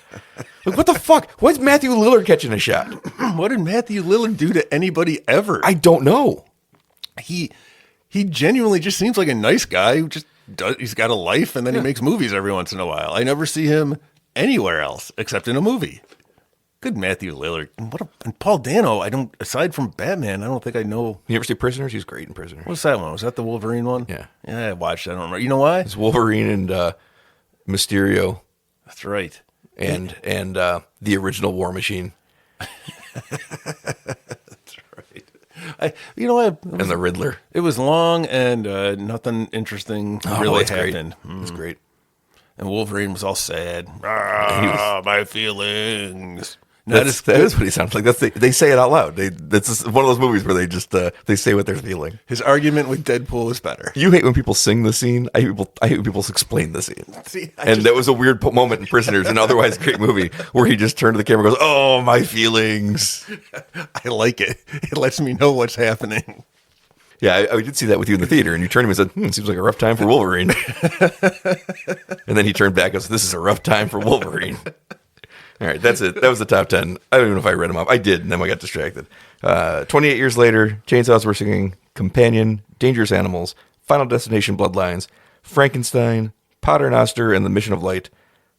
Like, what the fuck? Why's Matthew Lillard catching a shot? What did Matthew Lillard do to anybody ever? I don't know. He genuinely just seems like a nice guy who just does. He's got a life, and then he makes movies every once in a while. I never see him anywhere else except in a movie. Good Matthew Lillard. And Paul Dano, I don't, aside from Batman, I don't think I know. You ever see Prisoners? He's great in Prisoners. What's that one? Was that the Wolverine one? Yeah. Yeah, I watched it. I don't remember. You know why? It's Wolverine and Mysterio. That's right. And the original War Machine. That's right. And the Riddler. It was long and nothing interesting really happened. It was great. And Wolverine was all sad. My feelings. That is what he sounds like. They say it out loud. That's one of those movies where they just they say what they're feeling. His argument with Deadpool was better. You hate when people sing the scene. I hate when people explain the scene. That was a weird moment in Prisoners, an otherwise great movie, where he just turned to the camera and goes, "Oh, my feelings." I like it. It lets me know what's happening. Yeah, I did see that with you in the theater, and you turned to me and said, seems like a rough time for Wolverine. And then he turned back and said, this is a rough time for Wolverine. All right, that's it. That was the top 10. I don't even know if I read them off. I did, and then I got distracted. 28 years later, Chainsaws Were Singing, Companion, Dangerous Animals, Final Destination Bloodlines, Frankenstein, Paternoster and the Mission of Light,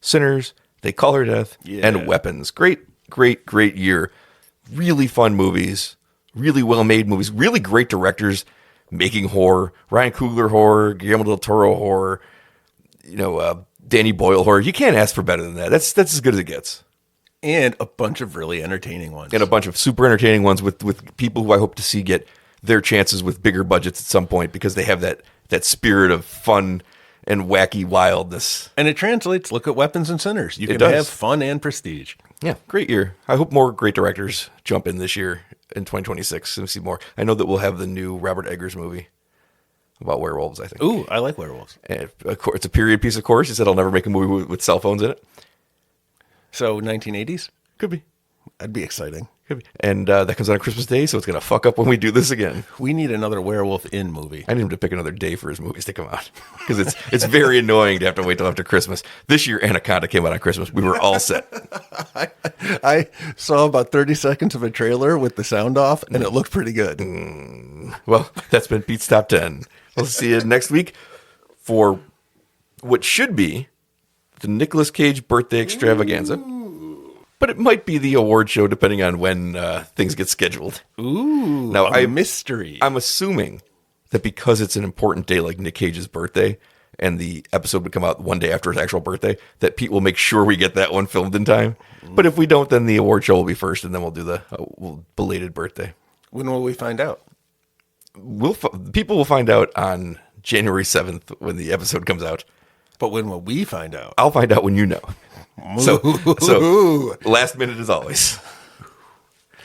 Sinners, They Call Her Death, and Weapons. Great, great, great year. Really fun movies. Really well-made movies. Really great directors making horror. Ryan Coogler horror, Guillermo del Toro horror, Danny Boyle horror. You can't ask for better than that. That's as good as it gets. And a bunch of really entertaining ones. And a bunch of super entertaining ones with people who I hope to see get their chances with bigger budgets at some point because they have that spirit of fun and wacky wildness. And it translates. Look at Weapons and Sinners. You can have fun and prestige. Yeah, great year. I hope more great directors jump in this year in 2026 and see more. I know that we'll have the new Robert Eggers movie about werewolves, I think. Ooh, I like werewolves. And it's a period piece, of course. He said I'll never make a movie with cell phones in it. So 1980s? Could be. That'd be exciting. Could be. And that comes out on Christmas Day, so it's going to fuck up when we do this again. We need another Werewolf in movie. I need him to pick another day for his movies to come out. Because it's very annoying to have to wait till after Christmas. This year, Anaconda came out on Christmas. We were all set. I saw about 30 seconds of a trailer with the sound off, and it looked pretty good. Well, that's been Pete's Top 10. We'll see you next week for what should be the Nicolas Cage birthday extravaganza. But it might be the award show depending on when things get scheduled. Ooh, now, a mystery. I'm assuming that because it's an important day like Nick Cage's birthday, and the episode would come out one day after his actual birthday, that Pete will make sure we get that one filmed in time. But if we don't, then the award show will be first, and then we'll do the belated birthday. When will we find out? People will find out on January 7th when the episode comes out. But when will we find out? I'll find out when you know. So last minute as always.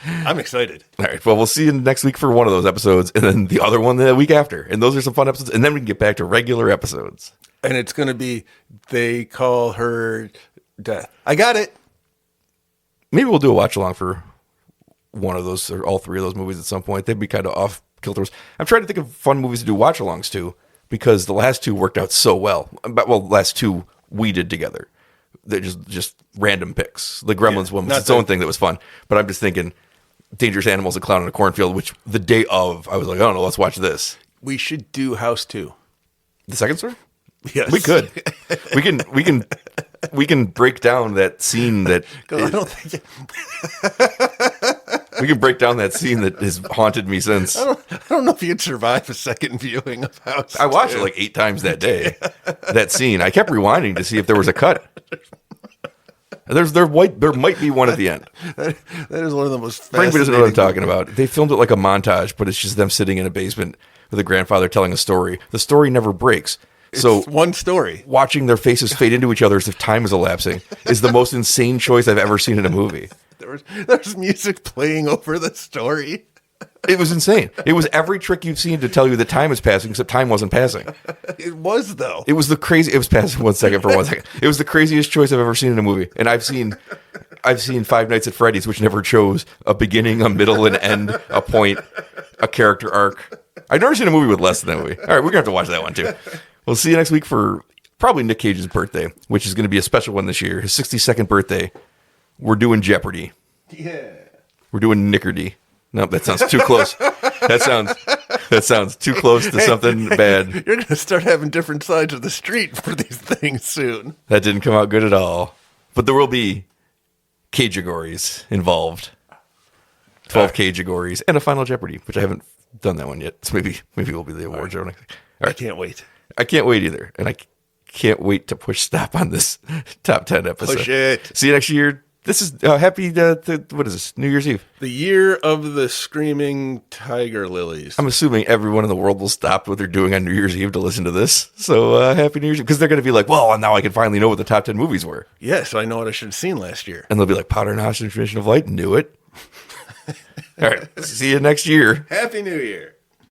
I'm excited. All right. Well, we'll see you next week for one of those episodes, and then the other one the week after. And those are some fun episodes. And then we can get back to regular episodes. And it's going to be They Call Her Death. I got it. Maybe we'll do a watch along for one of those or all three of those movies at some point. They'd be kind of off kilters. I'm trying to think of fun movies to do watch alongs to because the last two worked out so well. Well, the last two we did together. They're just random picks. The Gremlins one was its that- own thing that was fun. But I'm just thinking, Dangerous Animals, A Clown in a Cornfield, which the day of, I was like, oh no, let's watch this. We should do House 2. The second story? Yes. We could. We can break down that scene that I don't think we can break down that scene that has haunted me since. I don't know if you'd survive a second viewing of House. I watched 2. it like 8 times that day. That scene. I kept rewinding to see if there was a cut. There might be one at the end. That is one of the most Frank doesn't know what I'm talking movies. about. They filmed it like a montage, but it's just them sitting in a basement with a grandfather telling a story. The story never breaks. So It's one story. Watching their faces fade into each other as if time is elapsing is the most insane choice I've ever seen in a movie. There's music playing over the story. It was insane. It was every trick you've seen to tell you that time is passing, except time wasn't passing. It was, though. It was it was passing 1 second for 1 second. It was the craziest choice I've ever seen in a movie. And I've seen Five Nights at Freddy's, which never chose a beginning, a middle, an end, a point, a character arc. I've never seen a movie with less than that movie. All right, we're going to have to watch that one, too. We'll see you next week for probably Nick Cage's birthday, which is going to be a special one this year. His 62nd birthday. We're doing Jeopardy. Yeah. We're doing Nickerdy. Nope, that sounds too close. That sounds too close to something bad. You're going to start having different sides of the street for these things soon. That didn't come out good at all. But there will be categories involved. 12 categories and a Final Jeopardy, which I haven't done that one yet. So maybe we'll be the award show next week. All right. I can't wait. I can't wait either. And I can't wait to push stop on this top 10 episode. Push it. See you next year. This is happy, what is this? New Year's Eve. The year of the screaming tiger lilies. I'm assuming everyone in the world will stop what they're doing on New Year's Eve to listen to this. So happy New Year's Eve. Because they're going to be like, well, now I can finally know what the top 10 movies were. Yes, I know what I should have seen last year. And they'll be like, Potter and Austin, Tradition of Light, knew it. All right. See you next year. Happy New Year.